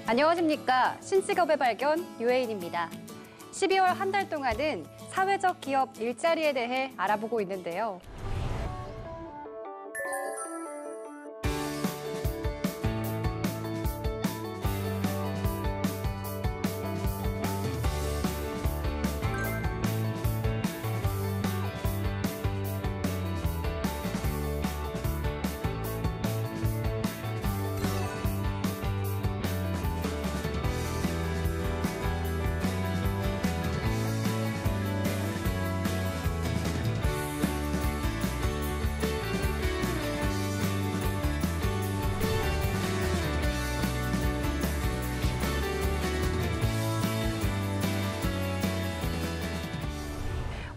안녕하십니까. 신직업의 발견 유혜인입니다. 12월 한 달 동안은 사회적 기업 일자리에 대해 알아보고 있는데요.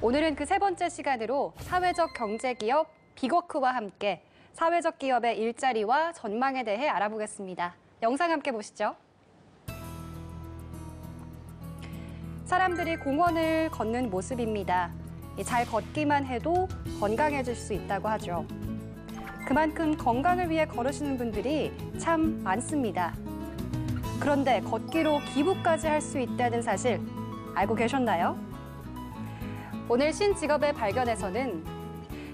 오늘은 그 세 번째 시간으로 사회적 경제기업 빅워크와 함께 사회적 기업의 일자리와 전망에 대해 알아보겠습니다. 영상 함께 보시죠. 사람들이 공원을 걷는 모습입니다. 잘 걷기만 해도 건강해질 수 있다고 하죠. 그만큼 건강을 위해 걸으시는 분들이 참 많습니다. 그런데 걷기로 기부까지 할 수 있다는 사실 알고 계셨나요? 오늘 신직업의 발견에서는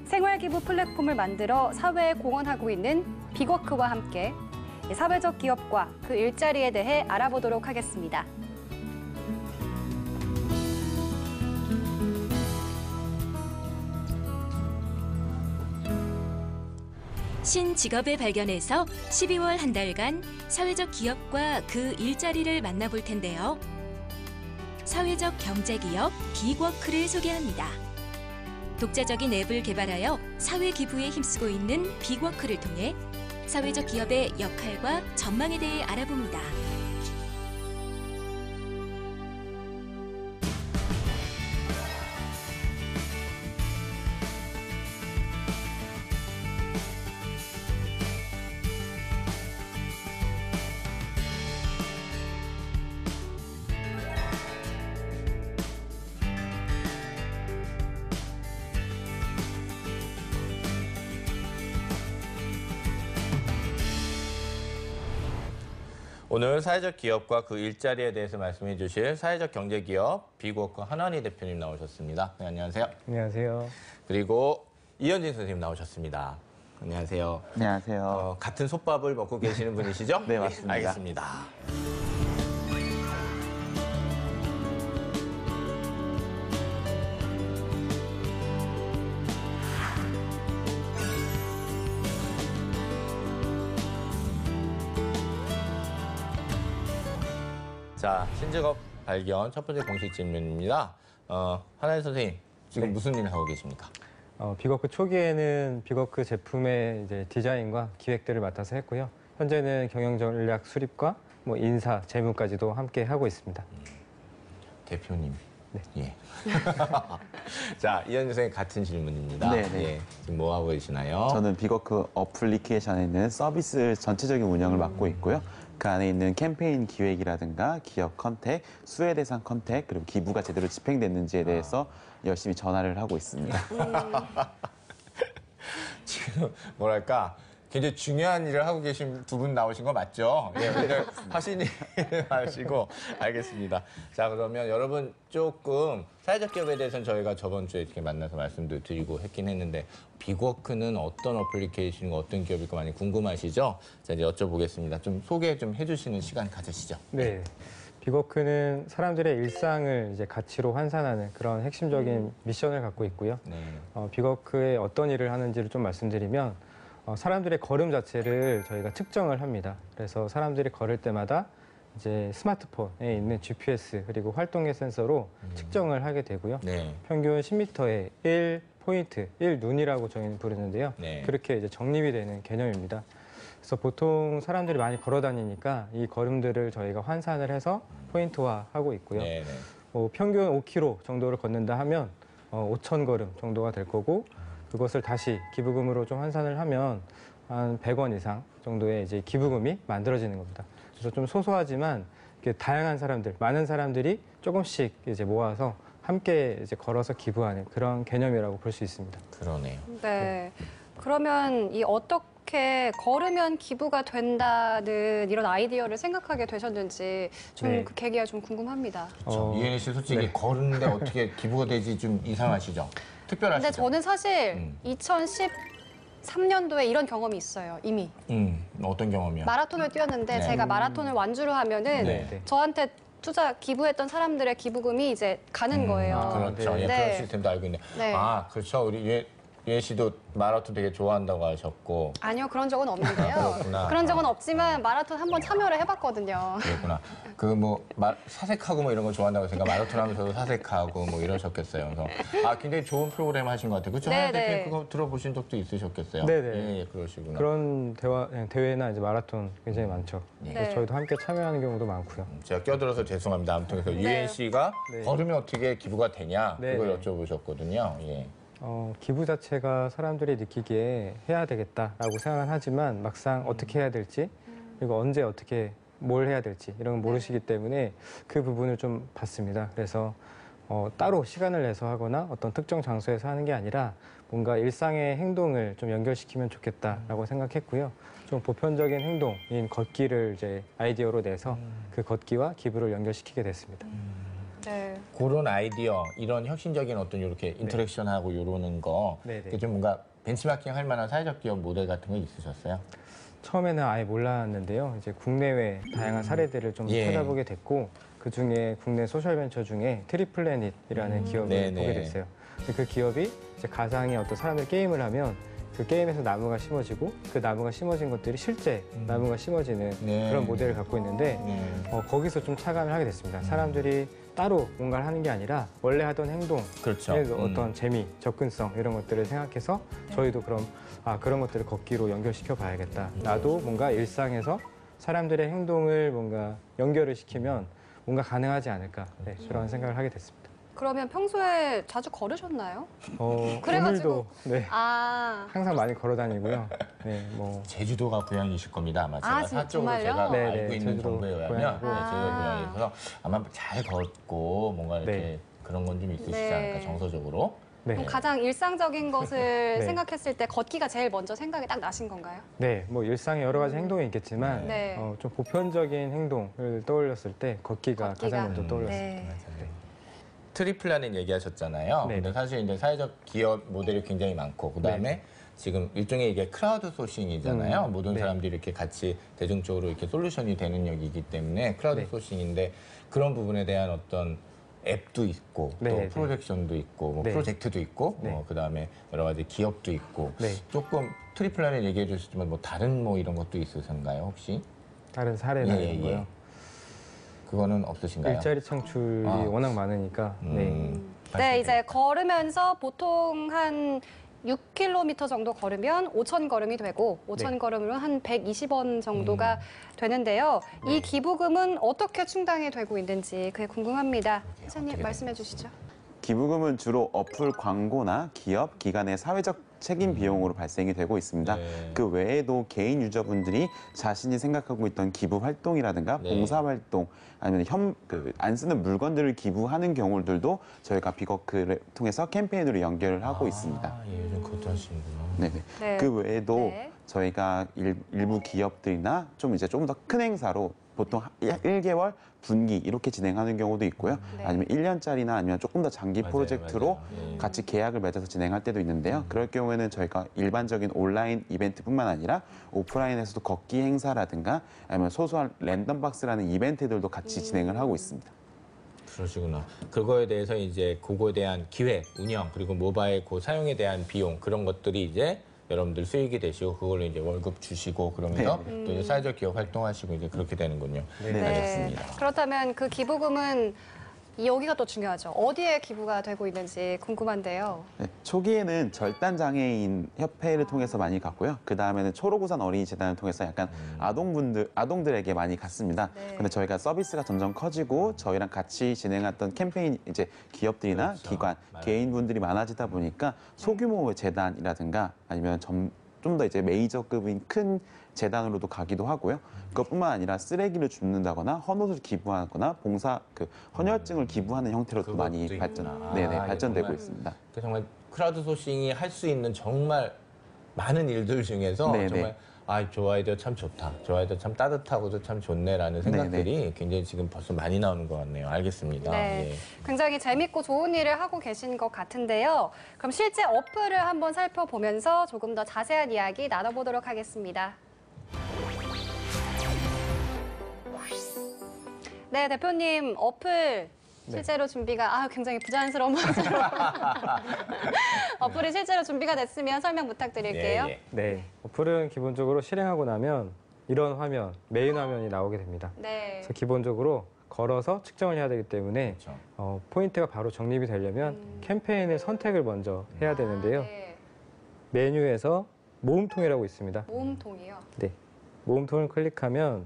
생활기부 플랫폼을 만들어 사회에 공헌하고 있는 빅워크와 함께 사회적 기업과 그 일자리에 대해 알아보도록 하겠습니다. 신직업의 발견에서 12월 한 달간 사회적 기업과 그 일자리를 만나볼 텐데요. 사회적 경제기업 빅워크를 소개합니다. 독자적인 앱을 개발하여 사회 기부에 힘쓰고 있는 빅워크를 통해 사회적 기업의 역할과 전망에 대해 알아봅니다. 오늘 사회적 기업과 그 일자리에 대해서 말씀해 주실 사회적 경제기업 빅워크 한환희 대표님 나오셨습니다. 네, 안녕하세요. 안녕하세요. 그리고 이현진 선생님 나오셨습니다. 안녕하세요. 안녕하세요. 같은 솥밥을 먹고 계시는 분이시죠? 네, 맞습니다. 알겠습니다. 자, 신직업 발견 첫 번째 공식 질문입니다. 한환희 선생님, 지금 무슨 일을 하고 계십니까? 빅워크 초기에는 빅워크 제품의 이제 디자인과 기획들을 맡아서 했고요. 현재는 경영 전략 수립과 뭐 인사, 재무까지도 함께 하고 있습니다. 대표님. 네. 예. 자, 이현진 선생님 같은 질문입니다. 네네. 예, 지금 뭐 하고 계시나요? 저는 빅워크 어플리케이션에 있는 서비스 전체적인 운영을 맡고 있고요. 그 안에 있는 캠페인 기획이라든가 기업 컨택, 수혜 대상 컨택, 그리고 기부가 제대로 집행됐는지에 대해서 열심히 전화를 하고 있습니다. 지금 뭐랄까 굉장히 중요한 일을 하고 계신 두 분 나오신 거 맞죠? 예, 오늘 하신 일을 하시고 알겠습니다. 자, 그러면 여러분 조금 사회적 기업에 대해서는 저희가 저번 주에 이렇게 만나서 말씀도 드리고 했긴 했는데 빅워크는 어떤 어플리케이션과 어떤 기업일까 많이 궁금하시죠? 자, 이제 여쭤보겠습니다. 좀 소개 좀 해주시는 시간 가지시죠. 네. 빅워크는 사람들의 일상을 이제 가치로 환산하는 그런 핵심적인 미션을 갖고 있고요. 네. 빅워크에 어떤 일을 하는지를 좀 말씀드리면 사람들의 걸음 자체를 저희가 측정을 합니다. 그래서 사람들이 걸을 때마다 이제 스마트폰에 있는 GPS 그리고 활동의 센서로 측정을 하게 되고요. 네. 평균 10m에 1포인트, 1눈이라고 저희는 부르는데요. 네. 그렇게 이제 적립이 되는 개념입니다. 그래서 보통 사람들이 많이 걸어 다니니까 이 걸음들을 저희가 환산을 해서 포인트화하고 있고요. 네, 네. 평균 5km 정도를 걷는다 하면 5,000걸음 정도가 될 거고 그것을 다시 기부금으로 좀 환산을 하면 한 100원 이상 정도의 이제 기부금이 만들어지는 겁니다. 그래서 좀 소소하지만 다양한 사람들, 많은 사람들이 조금씩 이제 모아서 함께 이제 걸어서 기부하는 그런 개념이라고 볼 수 있습니다. 그러네요. 네. 그러면 이 어떻게 걸으면 기부가 된다는 이런 아이디어를 생각하게 되셨는지 좀 네. 그 계기가 좀 궁금합니다. 이혜리 씨 솔직히 네. 걸는데 어떻게 기부가 되지 좀 이상하시죠? 특별하시죠? 근데 저는 사실 음. 2013년도에 이런 경험이 있어요, 이미. 어떤 경험이요? 마라톤을 뛰었는데 네. 제가 마라톤을 완주를 하면은 네. 저한테 기부했던 사람들의 기부금이 이제 가는 거예요. 아, 그렇죠. 네. 예, 네. 그런 시스템도 알고 있네. 네. 아, 그렇죠. 우리 유혜 씨도 마라톤 되게 좋아한다고 하셨고. 아니요, 그런 적은 없는데요. 그렇구나. 그런 적은 없지만 마라톤 한번 참여를 해봤거든요. 그랬구나. 그 뭐 사색하고 뭐 이런 거 좋아한다고 해서 마라톤 하면서도 사색하고 뭐 이러셨겠어요. 그래서 굉장히 좋은 프로그램 하신 것 같아요. 그렇죠? 네, 대표님 네. 그거 들어보신 적도 있으셨겠어요. 네네. 예, 그러시구나. 그런 대회나 이제 마라톤 굉장히 많죠. 네. 그래서 저희도 함께 참여하는 경우도 많고요. 제가 껴들어서 죄송합니다. 아무튼 그래서 유엔 씨가 네. 걸으면 어떻게 기부가 되냐 네, 그걸 네. 여쭤보셨거든요. 예. 기부 자체가 사람들이 느끼기에 해야 되겠다라고 생각은 하지만 막상 어떻게 해야 될지 그리고 언제 어떻게 뭘 해야 될지 이런 걸 모르시기 때문에 그 부분을 좀 봤습니다. 그래서 따로 시간을 내서 하거나 어떤 특정 장소에서 하는 게 아니라 뭔가 일상의 행동을 좀 연결시키면 좋겠다라고 생각했고요. 좀 보편적인 행동인 걷기를 이제 아이디어로 내서 그 걷기와 기부를 연결시키게 됐습니다. 네. 그런 아이디어, 이런 혁신적인 어떤 이렇게 인터랙션하고 이러는 거, 네, 네. 그게 좀 뭔가 벤치마킹 할 만한 사회적 기업 모델 같은 거 있으셨어요? 처음에는 아예 몰랐는데요. 이제 국내외 다양한 사례들을 좀 예. 찾아보게 됐고 그 중에 국내 소셜벤처 중에 트리플래닛이라는 기업을 네네. 보게 됐어요. 그 기업이 이제 가상의 어떤 사람들 게임을 하면 그 게임에서 나무가 심어지고 그 나무가 심어진 것들이 실제 나무가 심어지는 네. 그런 모델을 갖고 있는데 거기서 좀 착안을 하게 됐습니다. 사람들이 따로 뭔가를 하는 게 아니라 원래 하던 행동, 그렇죠. 어떤 재미, 접근성 이런 것들을 생각해서 저희도 그럼 그런 것들을 걷기로 연결시켜 봐야겠다. 나도 뭔가 일상에서 사람들의 행동을 뭔가 연결을 시키면 뭔가 가능하지 않을까. 네, 그런 생각을 하게 됐습니다. 그러면 평소에 자주 걸으셨나요? 그래가지고- 오늘도 네, 아, 항상 많이 걸어 다니고요. 네, 뭐 제주도가 고향이실 겁니다, 아마 제가. 진짜 사적으로 정말요? 제가 네, 알고 네, 있는 제주도 정보에 의하면 고향이고. 네, 제주도 고향이셔서 아마 잘 걷고 뭔가 이렇게 네. 그런 건 좀 있으시지 네. 않을까, 정서적으로. 네, 그럼 가장 일상적인 것을 네. 생각했을 때 걷기가 제일 먼저 생각이 딱 나신 건가요? 네, 뭐 일상에 여러 가지 행동이 있겠지만 네. 좀 보편적인 행동을 떠올렸을 때 걷기가 걷기가. 가장 먼저 떠올렸습니다. 네. 트리플라는 얘기하셨잖아요. 네. 근데 사실 이제 사회적 기업 모델이 굉장히 많고 그다음에 네. 지금 일종의 이게 크라우드 소싱이잖아요. 모든 네. 사람들이 이렇게 같이 대중적으로 이렇게 솔루션이 되는 역이기 때문에 크라우드 네. 소싱인데 그런 부분에 대한 어떤 앱도 있고 네, 또 네. 프로젝션도 있고 뭐 네. 프로젝트도 있고 네. 그다음에 여러 가지 기업도 있고 네. 조금 트리플라는 얘기해 주셨지만 뭐 다른 뭐 이런 것도 있으신가요 혹시? 다른 사례나 예, 이런 예. 거요. 그거는 없으신가요? 일자리 창출이 아. 워낙 많으니까 네. 네, 이제 걸으면서 보통 한 6km 정도 걸으면 5천 걸음이 되고 5천 네. 걸음으로 한 120원 정도가 되는데요. 이 기부금은 어떻게 충당이 되고 있는지 그게 궁금합니다. 회장님 어떻게 말씀해 주시죠. 기부금은 주로 어플 광고나 기업, 기관의 사회적 책임 비용으로 발생이 되고 있습니다. 네. 그 외에도 개인 유저분들이 자신이 생각하고 있던 기부 활동이라든가 네. 봉사 활동 아니면 안 쓰는 물건들을 기부하는 경우들도 저희가 비거크를 통해서 캠페인으로 연결을 하고 있습니다. 예, 요즘 그것도 하시는구나. 네네. 네. 그 외에도 네. 저희가 일부 기업들이나 좀 더 큰 행사로 보통 1개월 분기 이렇게 진행하는 경우도 있고요. 네. 아니면 1년짜리나 아니면 조금 더 장기 맞아요, 프로젝트로 맞아요. 예. 같이 계약을 맺어서 진행할 때도 있는데요. 그럴 경우에는 저희가 일반적인 온라인 이벤트뿐만 아니라 오프라인에서도 걷기 행사라든가 아니면 소소한 랜덤박스라는 이벤트들도 같이 진행을 하고 있습니다. 그러시구나. 그거에 대해서 이제 그거에 대한 기획, 운영, 그리고 모바일 그 사용에 대한 비용 그런 것들이 이제 여러분들 수익이 되시고 그걸로 이제 월급 주시고 그러면서 또 이제 사회적 기업 활동하시고 이제 그렇게 되는군요. 네. 알겠습니다. 그렇다면 그 기부금은 여기가 또 중요하죠. 어디에 기부가 되고 있는지 궁금한데요. 네, 초기에는 절단장애인 협회를 통해서 많이 갔고요. 그 다음에는 초록우산 어린이재단을 통해서 약간 아동들에게 많이 갔습니다. 네. 근데 저희가 서비스가 점점 커지고 저희랑 같이 진행했던 캠페인 이제 기업들이나 그렇죠. 기관, 맞아요. 개인분들이 많아지다 보니까 소규모 재단이라든가 아니면 좀 더 이제 메이저급인 큰 재단으로도 가기도 하고요. 그것뿐만 아니라 쓰레기를 줍는다거나 헌옷을 기부하거나 봉사 헌혈증을 기부하는 형태로도 많이 그것도 발전, 있구나. 네네 아, 발전되고 정말. 있습니다. 정말 크라우드 소싱이 할 수 있는 정말 많은 일들 중에서 네네. 정말 저 아이디어 참 좋다. 저 아이디어 참 따뜻하고도 참 좋네라는 생각들이 굉장히 지금 벌써 많이 나오는 것 같네요. 알겠습니다. 네, 예. 굉장히 재밌고 좋은 일을 하고 계신 것 같은데요. 그럼 실제 어플을 한번 살펴보면서 조금 더 자세한 이야기 나눠보도록 하겠습니다. 네, 대표님, 어플 실제로 준비가 굉장히 부자연스러운 모습으로 어플이 실제로 준비가 됐으면 설명 부탁드릴게요. 예, 예. 네, 어플은 기본적으로 실행하고 나면 이런 화면, 메인 화면이 나오게 됩니다. 네. 그래서 기본적으로 걸어서 측정을 해야 되기 때문에 그렇죠. 포인트가 바로 정립이 되려면 캠페인의 선택을 먼저 해야 되는데요. 네. 메뉴에서 모음통이라고 있습니다. 모음통이요. 네, 모음통을 클릭하면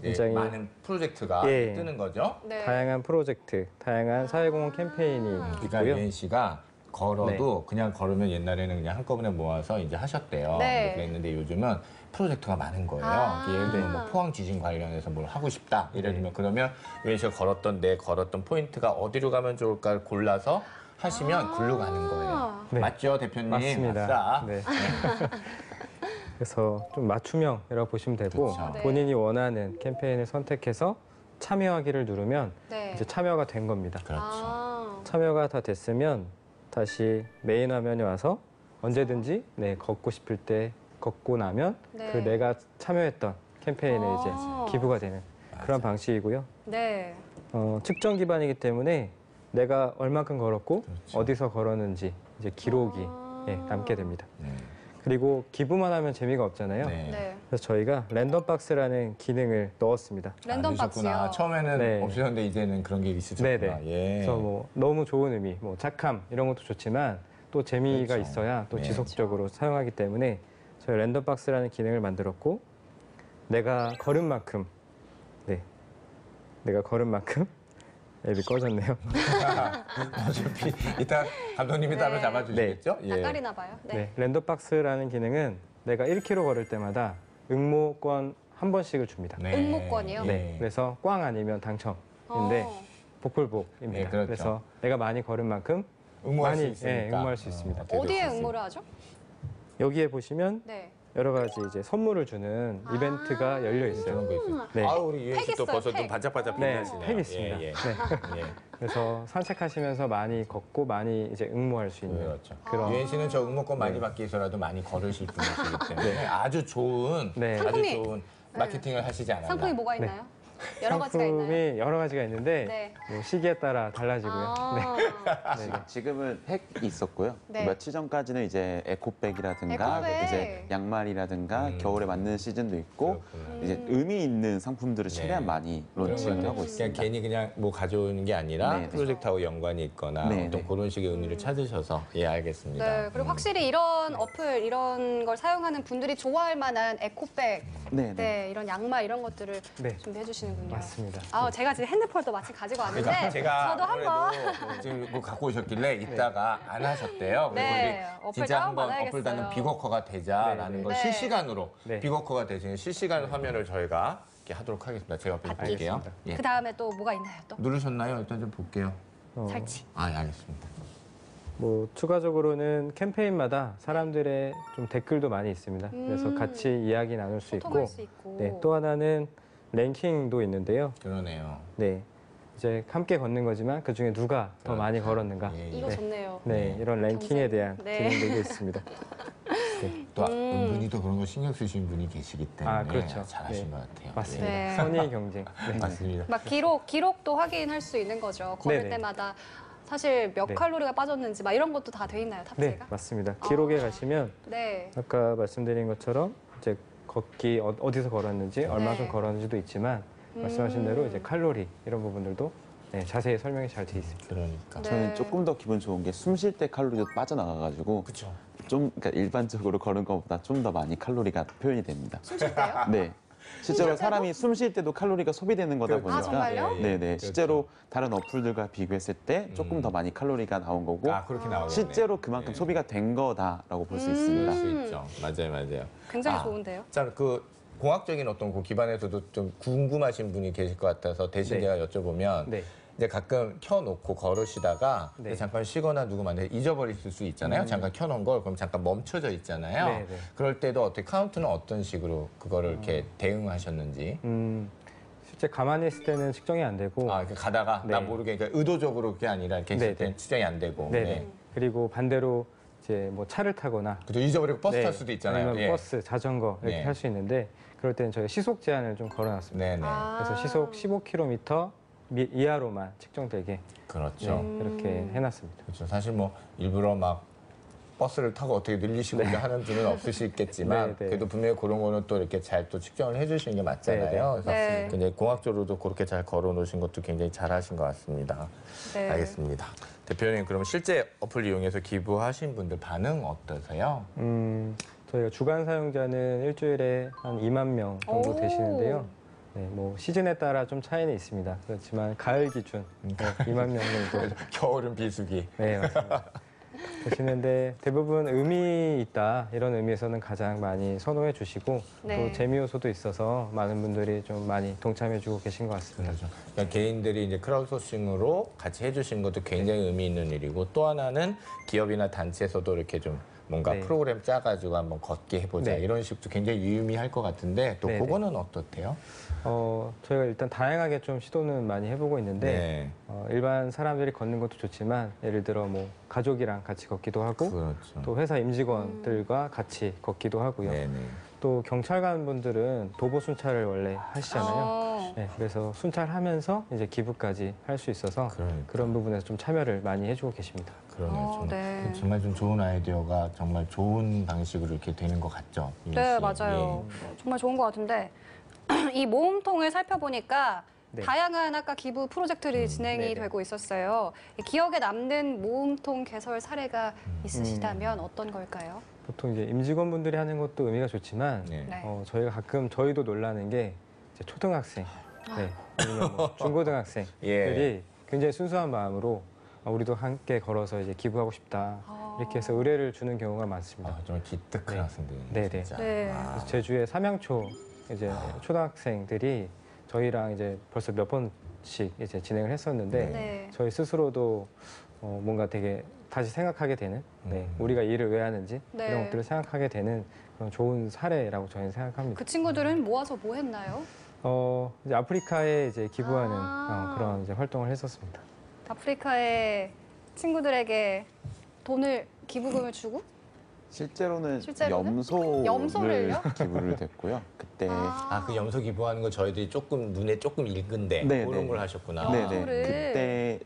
예, 굉장히 많은 프로젝트가 예. 뜨는 거죠. 네. 다양한 프로젝트, 다양한 사회공헌 캠페인이 그러니까 있고요. 유엔 씨가 걸어도 그냥 걸으면 옛날에는 그냥 한꺼번에 모아서 이제 하셨대요. 네. 그랬는데 요즘은 프로젝트가 많은 거예요. 예를 들면 뭐 포항 지진 관련해서 뭘 하고 싶다. 예를 들면 그러면 유엔 씨가 걸었던 포인트가 어디로 가면 좋을까를 골라서 하시면 글로 가는 거예요. 네. 맞죠, 대표님? 맞습니다. 아싸. 네. 그래서 좀 맞춤형이라고 보시면 되고 그렇죠. 네. 본인이 원하는 캠페인을 선택해서 참여하기를 누르면 네. 이제 참여가 된 겁니다. 그렇죠. 참여가 다 됐으면 다시 메인 화면에 와서 언제든지 걷고 싶을 때 걷고 나면 네. 그 내가 참여했던 캠페인에 이제 기부가 되는 그런 방식이고요. 네. 측정 기반이기 때문에 내가 얼마큼 걸었고 그렇죠. 어디서 걸었는지 이제 기록이 남게 됩니다. 네. 그리고 기부만 하면 재미가 없잖아요. 네. 네. 그래서 저희가 랜덤 박스라는 기능을 넣었습니다. 랜덤 넣으셨구나. 박스요. 처음에는 네. 없으셨는데 이제는 그런 게 있으셨구나. 네네. 예. 그래서 뭐 너무 좋은 의미, 뭐 착함 이런 것도 좋지만 또 재미가 그렇죠. 있어야 또 네. 지속적으로 사용하기 때문에 저희 랜덤 박스라는 기능을 만들었고 내가 걸은 만큼, 내가 걸은 만큼 앱이 꺼졌네요. 어차피 이따 감독님이 네. 따로 잡아주시겠죠? 예. 낯가리나 봐요. 네. 네, 랜덤 박스라는 기능은 내가 1km 걸을 때마다 응모권 한 번씩을 줍니다. 네. 응모권이요? 네, 그래서 꽝 아니면 당첨인데 어. 복불복입니다. 네, 그렇죠. 그래서 내가 많이 걸은 만큼 응모할 수 많이, 있으니까. 응모할 수 있습니다. 어떻게 어디에 될수 응모를 하죠? 여기에 보시면 네. 여러 가지 이제 선물을 주는 이벤트가 열려 있어요. 그런 거 있어요. 네. 아우 우리 유엔 팩 씨도 있어요, 벌써 팩. 좀 반짝반짝 네, 빛나시네요. 팩 있습니다. 예, 예. 네. 예. 그래서 산책하시면서 많이 걷고 많이 이제 응모할 수 있는 그렇죠. 그런 유엔 씨는 저 응모권 많이 받기 위해서라도 많이 걸으실 분이시기 때문에 아주 좋은 네. 아주 상품이- 좋은 마케팅을 하시지 않았나. 상품이 뭐가 있나요? 여러 가지가 있나요? 상품이 여러 가지가 있는데 네. 뭐 시기에 따라 달라지고요. 네. 아. 지금은 팩이 있었고요. 네. 며칠 전까지는 이제 에코백이라든가 에코백. 이제 양말이라든가 겨울에 맞는 시즌도 있고 그렇구나. 이제 의미 있는 상품들을 최대한 네. 많이 론칭을 하고 그냥 있습니다. 괜히 그냥 뭐 가져오는 게 아니라 네, 네. 프로젝트하고 연관이 있거나 네, 어떤 네. 그런 식의 의미를 찾으셔서 예 알겠습니다. 네, 그리고 확실히 이런 어플, 이런 걸 사용하는 분들이 좋아할 만한 에코백, 네, 네. 네, 이런 양말 이런 것들을 네. 준비해 주시는군요. 맞습니다. 제가 지금 핸드폰도 마침 가지고 왔는데 그러니까 제가 저도 한번 아무래도 지금 뭐 갖고 오셨길래 이따가 안 하셨대요. 그래서 네, 우리 어플 진짜 한번 다운받아야겠어요. 어플 다는 빅워커가 되자라는 네, 네. 걸 네. 실시간으로 네. 빅워커가 되시는 실시간 화면을 저희가 이렇게 하도록 하겠습니다. 제가 옆에 볼게요. 알겠습니다. 예. 그 다음에 또 뭐가 있나요? 또 누르셨나요? 일단 좀 볼게요. 살치. 예, 알겠습니다. 뭐 추가적으로는 캠페인마다 사람들의 좀 댓글도 많이 있습니다. 그래서 같이 이야기 나눌 수 소통할 있고, 수 있고. 네, 또 하나는 랭킹도 있는데요. 그러네요. 네, 이제 함께 걷는 거지만 그 중에 누가 더 많이 걸었는가. 예, 예. 이거 좋네요. 네, 이런 랭킹에 경쟁. 대한 네. 기능들도 있습니다. 또 은근히 또 그런 거 신경 쓰시는 분이 계시기 때문에 아, 그렇죠. 잘하신 네. 것 같아요. 맞습니다. 네. 선의 경쟁. 네. 맞습니다. 막 기록도 확인할 수 있는 거죠. 걸을 네네. 때마다 사실 몇 네. 칼로리가 빠졌는지 막 이런 것도 다 돼 있나요, 네, 탑재가? 맞습니다. 기록에 아. 가시면 네. 아까 말씀드린 것처럼 이제 걷기 어디서 걸었는지 얼마큼 네. 걸었는지도 있지만 말씀하신 대로 이제 칼로리 이런 부분들도 네, 자세히 설명이 잘 돼 있습니다. 그러니까. 네. 저는 조금 더 기분 좋은 게 숨 쉴 때 칼로리도 빠져나가가지고 그렇죠. 좀 그러니까 일반적으로 걸은 것보다 좀 더 많이 칼로리가 표현이 됩니다. 숨 쉴 때요? 네. 실제로 사람이 숨 쉴 때도 칼로리가 소비되는 거다 그렇죠. 보니까 정말요? 네네 그렇죠. 실제로 다른 어플들과 비교했을 때 조금 더 많이 칼로리가 나온 거고 아, 그렇게 나오겠네. 실제로 그만큼 네. 소비가 된 거다라고 볼 수 그럴 있습니다. 수 있죠. 맞아요, 맞아요. 굉장히 좋은데요? 자, 그 공학적인 어떤 그 기반에서도 좀 궁금하신 분이 계실 것 같아서 대신 네. 제가 여쭤보면 네. 이제 가끔 켜놓고 걸으시다가 네. 잠깐 쉬거나 누구 만약에 잊어버리실 수 있잖아요. 잠깐 켜놓은 걸 그럼 잠깐 멈춰져 있잖아요. 네, 네. 그럴 때도 어떻게 카운트는 어떤 식으로 그거를 이렇게 대응하셨는지. 실제 가만히 있을 때는 측정이 안 되고 이렇게 가다가 네. 나 모르게 그러니까 의도적으로 그게 아니라 이렇게 있을 네, 때는 네. 측정이 안 되고. 네네. 그리고 반대로 이제 뭐 차를 타거나 그래도 잊어버리고 버스 네, 탈 수도 있잖아요. 아니면 예. 버스, 자전거 이렇게 네. 할 수 있는데 그럴 때는 저희 시속 제한을 좀 걸어놨습니다. 네네. 그래서 시속 15km 이하로만 측정되게 그렇죠. 네, 그렇게 해놨습니다. 그렇죠. 사실 뭐 일부러 막 버스를 타고 어떻게 늘리시고 하는 분은 없으시겠지만 네, 네. 그래도 분명히 그런 거는 또 이렇게 잘 또 측정을 해주시는 게 맞잖아요. 네, 네. 그래서 네. 굉장히 공학적으로도 그렇게 잘 걸어놓으신 것도 굉장히 잘하신 것 같습니다. 네. 알겠습니다. 대표님 그럼 실제 어플 이용해서 기부하신 분들 반응 어떠세요? 저희가 주간 사용자는 일주일에 한 2만 명 정도 오. 되시는데요. 네, 뭐 시즌에 따라 좀 차이는 있습니다. 그렇지만 가을 기준 네, 2만 명 정도 겨울은 비수기. 네, 맞습니다. 되시는데 대부분 의미 있다 이런 의미에서는 가장 많이 선호해 주시고 네. 또 재미 요소도 있어서 많은 분들이 좀 많이 동참해 주고 계신 것 같습니다. 그렇죠. 그러니까 개인들이 이제 크라우드소싱으로 같이 해주시는 것도 굉장히 의미 있는 일이고 또 하나는 기업이나 단체에서도 이렇게 좀 뭔가 네. 프로그램 짜가지고 한번 걷게 해보자 네. 이런 식도 굉장히 유의미할 것 같은데 또 네, 그거는 어떻대요? 저희가 일단 다양하게 좀 시도는 많이 해보고 있는데 일반 사람들이 걷는 것도 좋지만 예를 들어 뭐 가족이랑 같이 걷기도 하고 그렇죠. 또 회사 임직원들과 같이 걷기도 하고요. 네네. 또 경찰관 분들은 도보 순찰을 원래 하시잖아요. 네, 그래서 순찰하면서 이제 기부까지 할 수 있어서 그러니까. 그런 부분에서 좀 참여를 많이 해주고 계십니다. 그러네요. 네. 정말 좀 좋은 아이디어가 정말 좋은 방식으로 이렇게 되는 것 같죠? 유미 네, 씨? 맞아요. 정말 좋은 것 같은데 이 모음통을 살펴보니까 네. 다양한 아까 기부 프로젝트들이 진행이 네네. 되고 있었어요. 기억에 남는 모음통 개설 사례가 있으시다면 어떤 걸까요? 보통 이제 임직원분들이 하는 것도 의미가 좋지만 네. 네. 저희가 가끔 저희도 놀라는 게 이제 초등학생, 네, 아니면 뭐 중고등학생들이 예. 굉장히 순수한 마음으로 우리도 함께 걸어서 이제 기부하고 싶다 이렇게 해서 의뢰를 주는 경우가 많습니다. 정말 기특한 네. 학생들이 네, 진짜. 네. 그래서 제주의 삼양초 이제 초등학생들이 저희랑 이제 벌써 몇 번씩 이제 진행을 했었는데 네. 저희 스스로도 뭔가 되게 다시 생각하게 되는 우리가 이 일을 왜 하는지 네. 이런 것들을 생각하게 되는 그런 좋은 사례라고 저희는 생각합니다. 그 친구들은 모아서 뭐 했나요? 이제 아프리카에 이제 기부하는 아. 그런 이제 활동을 했었습니다. 아프리카의 친구들에게 돈을 기부금을 주고 실제로는 실제로는? 염소를 염소를요? 기부를 됐고요. 그때 그 염소 기부하는 거 저희들이 조금 눈에 조금 익은데 네, 그런 네. 걸 하셨구나. 네네. 염소를. 그때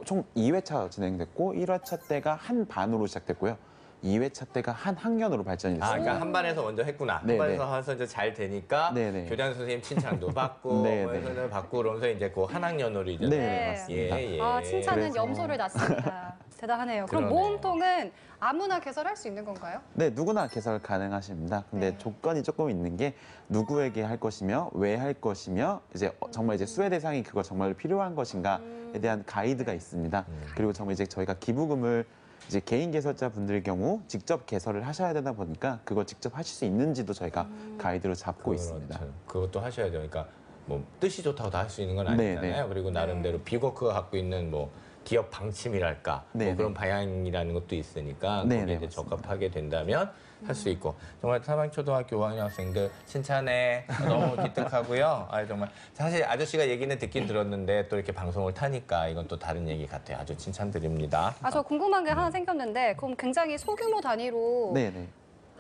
총 2회차 진행됐고 1회차 때가 한 반으로 시작됐고요. 2회차 때가 한 학년으로 발전이 됐습니다. 그러니까 한 반에서 먼저 했구나. 네네. 한 반에서 해서 이제 잘 되니까 네네. 교장 선생님 칭찬도 받고 네네. 뭐 선생님 받고 그러면서 이제 그 한 학년으로 이제 네, 맞습니다. 예, 예. 아, 칭찬은 그래서- 염소를 낳습니다. 대단하네요. 그럼 그러네요. 모음통은 아무나 개설할 수 있는 건가요? 네, 누구나 개설 가능하십니다. 근데 네. 조건이 조금 있는 게 누구에게 할 것이며 왜 할 것이며 이제 정말 이제 수혜 대상이 그거 정말 필요한 것인가에 대한 가이드가 있습니다. 그리고 정말 이제 저희가 기부금을 이제 개인 개설자 분들의 경우 직접 개설을 하셔야 되다 보니까 그걸 직접 하실 수 있는지도 저희가 가이드로 잡고 있습니다. 그렇죠. 그것도 하셔야죠. 그러니까 뭐 뜻이 좋다고 다 할 수 있는 건 아니잖아요. 네, 네. 그리고 나름대로 비워크가 갖고 있는 뭐 기업 방침이랄까 네, 뭐 네. 그런 방향이라는 것도 있으니까 네, 거기에 네, 이제 맞습니다. 적합하게 된다면 할 수 있고 정말 삼양초등학교 5학년 학생들 칭찬해 너무 기특하고요. 정말 사실 아저씨가 얘기는 듣긴 들었는데 또 이렇게 방송을 타니까 이건 또 다른 얘기 같아요. 아주 칭찬드립니다. 저 궁금한 게 하나 생겼는데 그럼 굉장히 소규모 단위로 네, 네.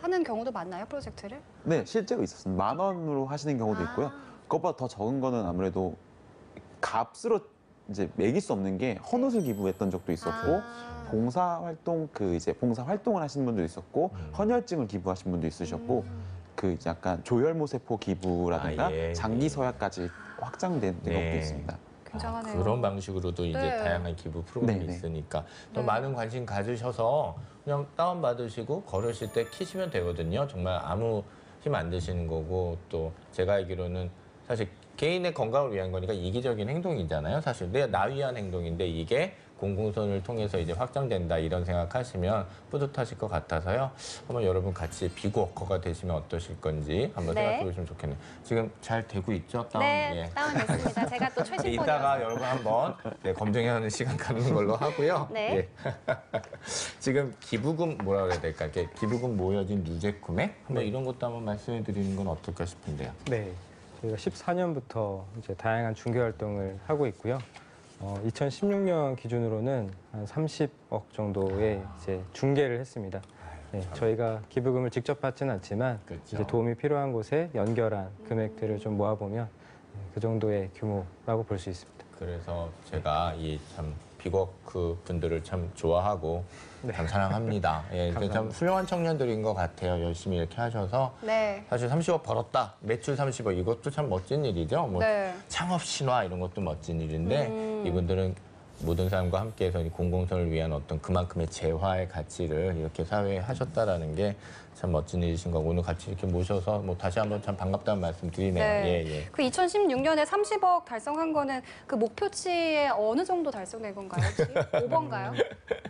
하는 경우도 많나요, 프로젝트를? 네, 실제로 있었습니다. 10,000원으로 하시는 경우도 있고요. 그것보다 더 적은 거는 아무래도 값으로 이제 매길 수 없는 게 헌옷을 기부했던 적도 있었고 봉사 활동을 하시는 분도 있었고 헌혈증을 기부하신 분도 있으셨고 그 이제 약간 조혈모세포 기부라든가 예, 장기 서약까지 확장된 네. 것도 있습니다. 굉장하네요. 그런 방식으로도 이제 네. 다양한 기부 프로그램이 네, 네. 있으니까 또 네. 많은 관심 가지셔서 그냥 다운받으시고 걸으실 때 키시면 되거든요. 정말 아무 힘 안 드시는 거고 또 제가 알기로는 사실 개인의 건강을 위한 거니까 이기적인 행동이잖아요. 사실 나 위한 행동인데 이게 공공선을 통해서 이제 확장된다 이런 생각하시면 뿌듯하실 것 같아서요. 한번 여러분 같이 비고워커가 되시면 어떠실 건지 한번 네. 생각해 보시면 좋겠네요. 지금 잘 되고 있죠? 다운? 네, 예. 다운됐습니다. 제가 또 최신 폰이어서. 이따가 여러분 한번 검증하는 시간 갖는 걸로 하고요. 네. 예. 지금 기부금 뭐라 그래야 될까? 이렇게 기부금 모여진 누적 금액? 한번 이런 것도 한번 말씀해 드리는 건 어떨까 싶은데요. 네, 저희가 14년부터 이제 다양한 중개 활동을 하고 있고요. 2016년 기준으로는 한 30억 정도의 이제 중개를 했습니다. 네, 저희가 기부금을 직접 받지는 않지만 그렇죠. 이제 도움이 필요한 곳에 연결한 금액들을 좀 모아보면 그 정도의 규모라고 볼 수 있습니다. 그래서 제가 이 참 비워크 분들을 참 좋아하고 참 사랑합니다. 예, 이제 참 훌륭한 청년들인 것 같아요. 열심히 이렇게 하셔서 네. 사실 30억 벌었다. 매출 30억 이것도 참 멋진 일이죠. 뭐 네. 창업 신화 이런 것도 멋진 일인데 이분들은 모든 사람과 함께해서 이 공공선을 위한 어떤 그만큼의 재화의 가치를 이렇게 사회에 하셨다라는 게 참 멋진 일이신 거고 오늘 같이 이렇게 모셔서 뭐 다시 한번 참 반갑다는 말씀 드리네요. 네. 예, 예. 그 2016년에 30억 달성한 거는 그 목표치에 어느 정도 달성된 건가요? 혹시? 5번가요?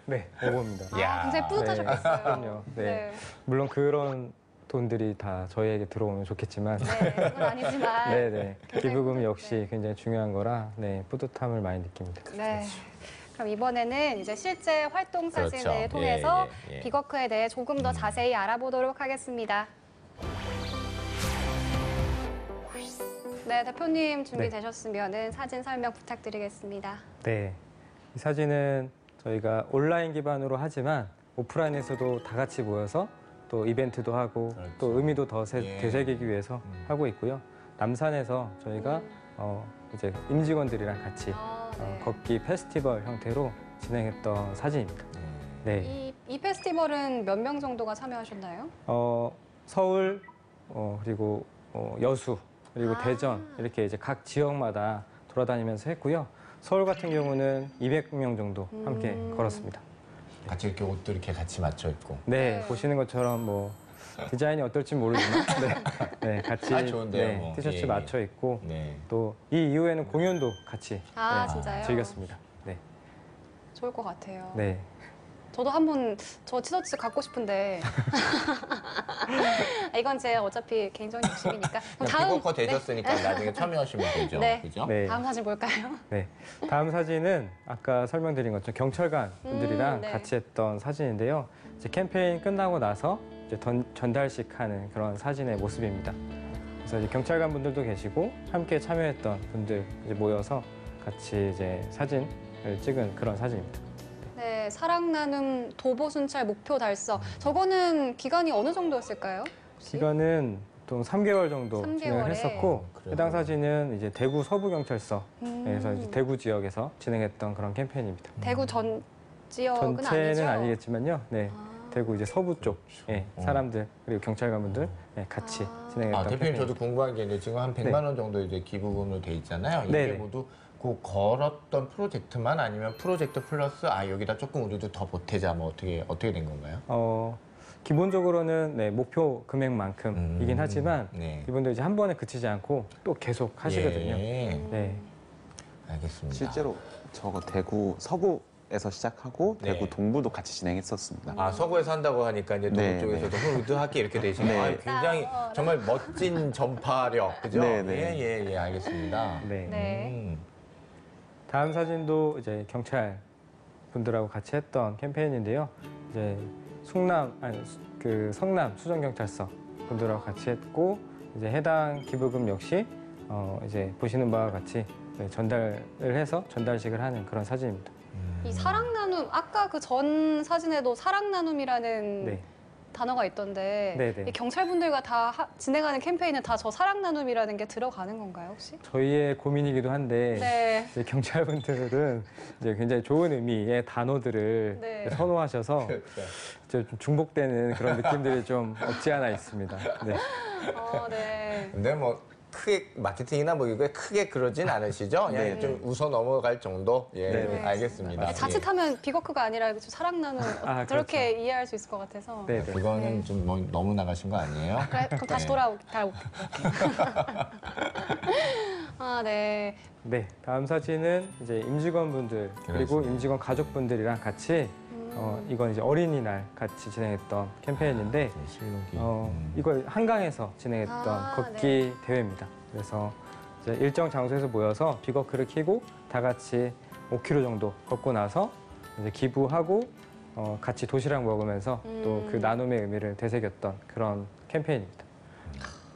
네, 5번입니다. 야. 굉장히 뿌듯하셨겠어요. 네, 그럼요. 네. 물론 그런 돈들이 다 저희에게 들어오면 좋겠지만 네, 그건 아니지만. 네네. 굉장히 기부금 뿌듯- 역시 굉장히 중요한 거라 네, 뿌듯함을 많이 느낍니다. 네. 그럼 이번에는 이제 실제 활동 사진을 그렇죠. 통해서 예, 예, 예. 비거크에 대해 조금 더 자세히 알아보도록 하겠습니다. 네, 대표님 준비되셨으면 사진 설명 부탁드리겠습니다. 네. 이 사진은 저희가 온라인 기반으로 하지만 오프라인에서도 다 같이 모여서 또 이벤트도 하고 그렇죠. 또 의미도 더 예. 되새기기 위해서 하고 있고요. 남산에서 저희가 이제 임직원들이랑 같이 네. 걷기 페스티벌 형태로 진행했던 사진입니다. 네. 이 페스티벌은 몇 명 정도가 참여하셨나요? 서울 그리고 여수 그리고 아. 대전 이렇게 이제 각 지역마다 돌아다니면서 했고요. 서울 같은 경우는 200명 정도 함께 걸었습니다. 같이 이렇게 옷도 이렇게 같이 맞춰 입고. 네, 네. 보시는 것처럼 뭐 디자인이 어떨지 모르지만 네, 같이 아, 좋은데요, 네, 뭐. 티셔츠 예, 예. 맞춰 입고 네. 또 이 이후에는 공연도 같이 아, 네, 진짜요? 즐겼습니다. 네, 좋을 것 같아요. 네. 저도 한번 저 티셔츠 갖고 싶은데 이건 제 어차피 개인적인 욕심이니까. 그럼 비거커 되셨으니까 나중에 참여하시면 되죠. 네. 그죠? 네. 다음 사진 볼까요? 네. 다음 사진은 아까 설명드린 것처럼 경찰관 분들이랑 네. 같이 했던 사진인데요. 이제 캠페인 끝나고 나서 이제 전달식 하는 그런 사진의 모습입니다. 그래서 이제 경찰관 분들도 계시고 함께 참여했던 분들 이제 모여서 같이 이제 사진을 찍은 그런 사진입니다. 네, 사랑 나눔 도보 순찰 목표 달성. 저거는 기간이 어느 정도였을까요? 혹시? 기간은 보통 3개월 정도 3개월에? 진행을 했었고 그래요? 해당 사진은 이제 대구 서부경찰서에서 음. 이제 대구 지역에서 진행했던 그런 캠페인입니다. 대구 전 지역은 전체는 아니죠? 아니겠지만요. 네. 아. 대구 이제 서부 쪽 예, 어. 사람들 그리고 경찰관분들 예, 같이 아. 진행했던 대표님 캠페인. 저도 궁금한 게 이제 지금 한 100만 원 정도 이제 기부금으로 돼 있잖아요. 이게 네네. 모두 그 걸었던 프로젝트만 아니면 프로젝트 플러스 여기다 조금 우리도 더 보태자 뭐 어떻게 된 건가요? 기본적으로는 네, 목표 금액만큼이긴 하지만 네. 이분들 이제 한 번에 그치지 않고 또 계속 하시거든요. 예. 네. 알겠습니다. 실제로 저거 대구 서구에서 시작하고 네. 대구 동부도 같이 진행했었습니다. 서구에서 한다고 하니까 이제 동부 네, 쪽에서도 흐드하게 이렇게 되시네요. 네. 아유, 굉장히 정말 멋진 전파력, 그죠? 네, 네. 예, 알겠습니다. 네. 네. 다음 사진도 이제 경찰 분들하고 같이 했던 캠페인인데요. 이제 성남 수정경찰서 분들하고 같이 했고 이제 해당 기부금 역시 이제 보시는 바와 같이 네, 전달을 해서 전달식을 하는 그런 사진입니다. 이 사랑 나눔 아까 그 전 사진에도 사랑 나눔이라는 네. 단어가 있던데 네네. 이 경찰분들과 다 진행하는 캠페인은 다 저 사랑 나눔이라는 게 들어가는 건가요 혹시? 저희의 고민이기도 한데 네. 이제 경찰분들은 이제 굉장히 좋은 의미의 단어들을 네. 선호하셔서 그렇죠. 이제 좀 중복되는 그런 느낌들이 좀 없지 않아 있습니다. 네. 네. 근데 뭐 크게 마케팅이나 뭐 이거에 크게 그러진 않으시죠? 그냥 네. 좀 웃어 넘어갈 정도? 예, 네. 알겠습니다. 자칫하면 비거크가 아니라 좀 사랑나는 그렇게 이해할 수 있을 것 같아서. 네, 예. 네. 그거는 좀 뭐 너무 나가신 거 아니에요? 그래, 그럼 다시 네. 돌아올게. 아, 네. 네, 다음 사진은 이제 임직원분들 그리고 그렇습니다. 임직원 가족분들이랑 같이 이건 이제 어린이날 같이 진행했던 캠페인인데 실록이. 이걸 한강에서 진행했던 아, 걷기 대회입니다. 그래서 이제 일정 장소에서 모여서 비거크를 켜고 다 같이 5km 정도 걷고 나서 이제 기부하고 같이 도시락 먹으면서 또 그 나눔의 의미를 되새겼던 그런 캠페인입니다.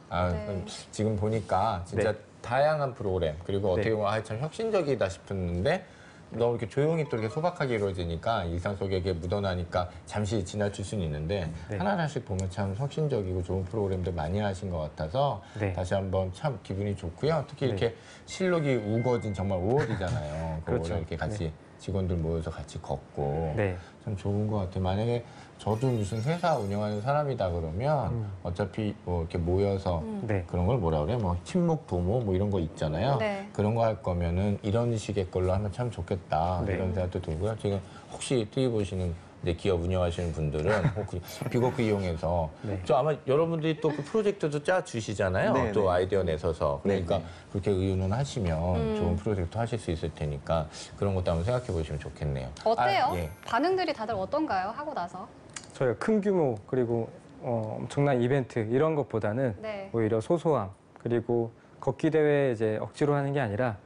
아, 네. 그럼 지금 보니까 진짜 네. 다양한 프로그램 그리고 어떻게 네. 보면 참 혁신적이다 싶었는데 너무 이렇게 조용히 또 이렇게 소박하게 이루어지니까 일상 속에 이게 묻어나니까 잠시 지나칠 수는 있는데 네. 하나하나씩 보면 참 혁신적이고 좋은 프로그램들 많이 하신 것 같아서 네. 다시 한번 참 기분이 좋고요. 특히 네. 이렇게 실록이 우거진 정말 5월이잖아요. 그거를 그렇죠. 이렇게 같이 네. 직원들 모여서 같이 걷고 네. 참 좋은 것 같아요. 만약에 저도 무슨 회사 운영하는 사람이다 그러면 어차피 뭐 이렇게 모여서 네. 그런 걸 뭐라 그래? 뭐 친목 도모 뭐 이런 거 있잖아요. 네. 그런 거 할 거면은 이런 식의 걸로 하면 참 좋겠다 네. 이런 생각도 들고요. 지금 혹시 TV 보시는 이제 기업 운영하시는 분들은 혹시 비거크 이용해서 네. 저 아마 여러분들이 또 그 프로젝트도 짜 주시잖아요. 네, 또 네. 아이디어 내서서 그러니까 네, 네. 그렇게 의논하시면 좋은 프로젝트 하실 수 있을 테니까 그런 것도 한번 생각해 보시면 좋겠네요. 어때요? 아, 예. 반응들이 다들 어떤가요? 하고 나서? 저희가 큰 규모 그리고 엄청난 이벤트 이런 것보다는 네. 오히려 소소함 그리고 걷기 대회 이제 억지로 하는 게 아니라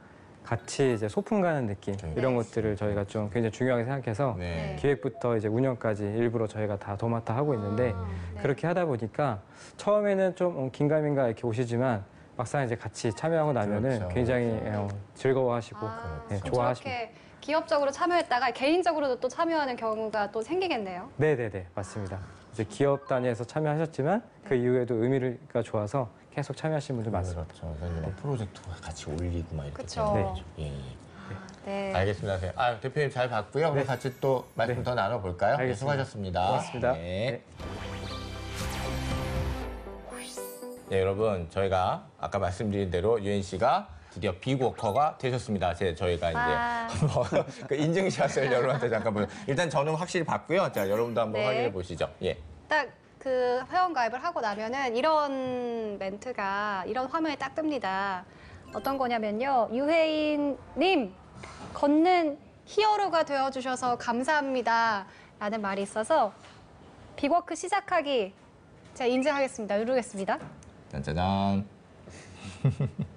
같이 이제 소풍 가는 느낌 네. 이런 것들을 저희가 좀 굉장히 중요하게 생각해서 네. 기획부터 이제 운영까지 일부러 저희가 다 도맡아 하고 있는데 네. 그렇게 하다 보니까 처음에는 좀 긴가민가 이렇게 오시지만 막상 이제 같이 참여하고 나면은 그렇죠. 굉장히 즐거워하시고 네, 그럼 좋아하시고. 저렇게 기업적으로 참여했다가 개인적으로도 또 참여하는 경우가 또 생기겠네요. 네네네 맞습니다. 이제 기업 단위에서 참여하셨지만 그 이후에도 의미가 좋아서 계속 참여하시는 분들 많습니다. 그렇죠. 그래서 뭐 프로젝트 같이 올리고 막 이렇게 그쵸. 되는 거죠. 예, 예. 네. 알겠습니다. 선생님. 아, 대표님 잘 봤고요. 그럼 네. 같이 또 말씀 네. 더 나눠볼까요? 네, 알겠습니다. 수고하셨습니다. 고맙습니다. 네. 네, 여러분 저희가 아까 말씀드린 대로 유엔 씨가 드디어 빅워커가 되셨습니다. 저희가 이제 아. 한번 그 인증샷을 여러분한테 잠깐 보여. 일단 저는 확실히 봤고요. 자, 여러분도 한번 네. 확인해 보시죠. 예. 딱 그 회원가입을 하고 나면은 이런 멘트가 이런 화면이 딱 뜹니다. 어떤 거냐면요. 유혜인님 걷는 히어로가 되어주셔서 감사합니다. 라는 말이 있어서 빅워크 시작하기 제가 인증하겠습니다. 누르겠습니다. 짠짜잔.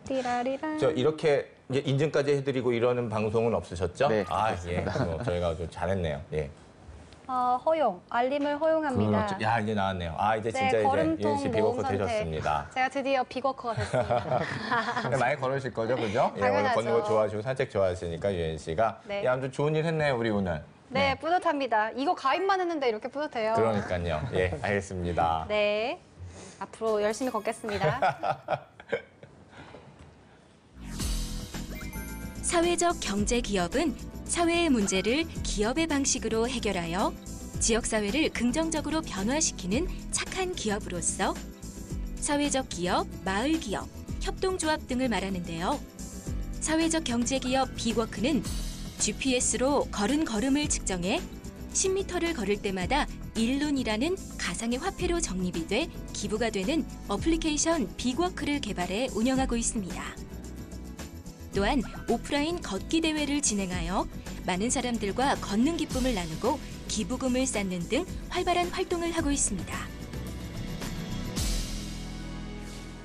띠라리란. 저 이렇게 이제 인증까지 해드리고 이러는 방송은 없으셨죠? 네, 아, 예. 저희가 좀 잘했네요. 예. 허용, 알림을 허용합니다. 그렇죠. 야, 이제 나왔네요. 아, 이제 네, 진짜 이제 걸음통 유엔 씨 모음 빅워커 선택. 되셨습니다. 제가 드디어 빅워커가 됐습니다. 네, 많이 걸으실 거죠, 그죠? 예, 오늘 당연하죠. 걷는 거 좋아하시고 산책 좋아하시니까 유엔 씨가. 네. 예, 아무튼 좋은 일 했네요, 우리 오늘. 네, 뿌듯합니다. 이거 가입만 했는데 이렇게 뿌듯해요. 그러니까요. 예, 알겠습니다. 네, 앞으로 열심히 걷겠습니다. 사회적 경제 기업은 사회의 문제를 기업의 방식으로 해결하여 지역 사회를 긍정적으로 변화시키는 착한 기업으로서 사회적 기업, 마을 기업, 협동조합 등을 말하는데요. 사회적 경제 기업 빅워크는 GPS로 걸은 걸음을 측정해 10m를 걸을 때마다 1룬이라는 가상의 화폐로 적립이 돼 기부가 되는 어플리케이션 빅워크를 개발해 운영하고 있습니다. 또한 오프라인 걷기 대회를 진행하여 많은 사람들과 걷는 기쁨을 나누고 기부금을 쌓는 등 활발한 활동을 하고 있습니다.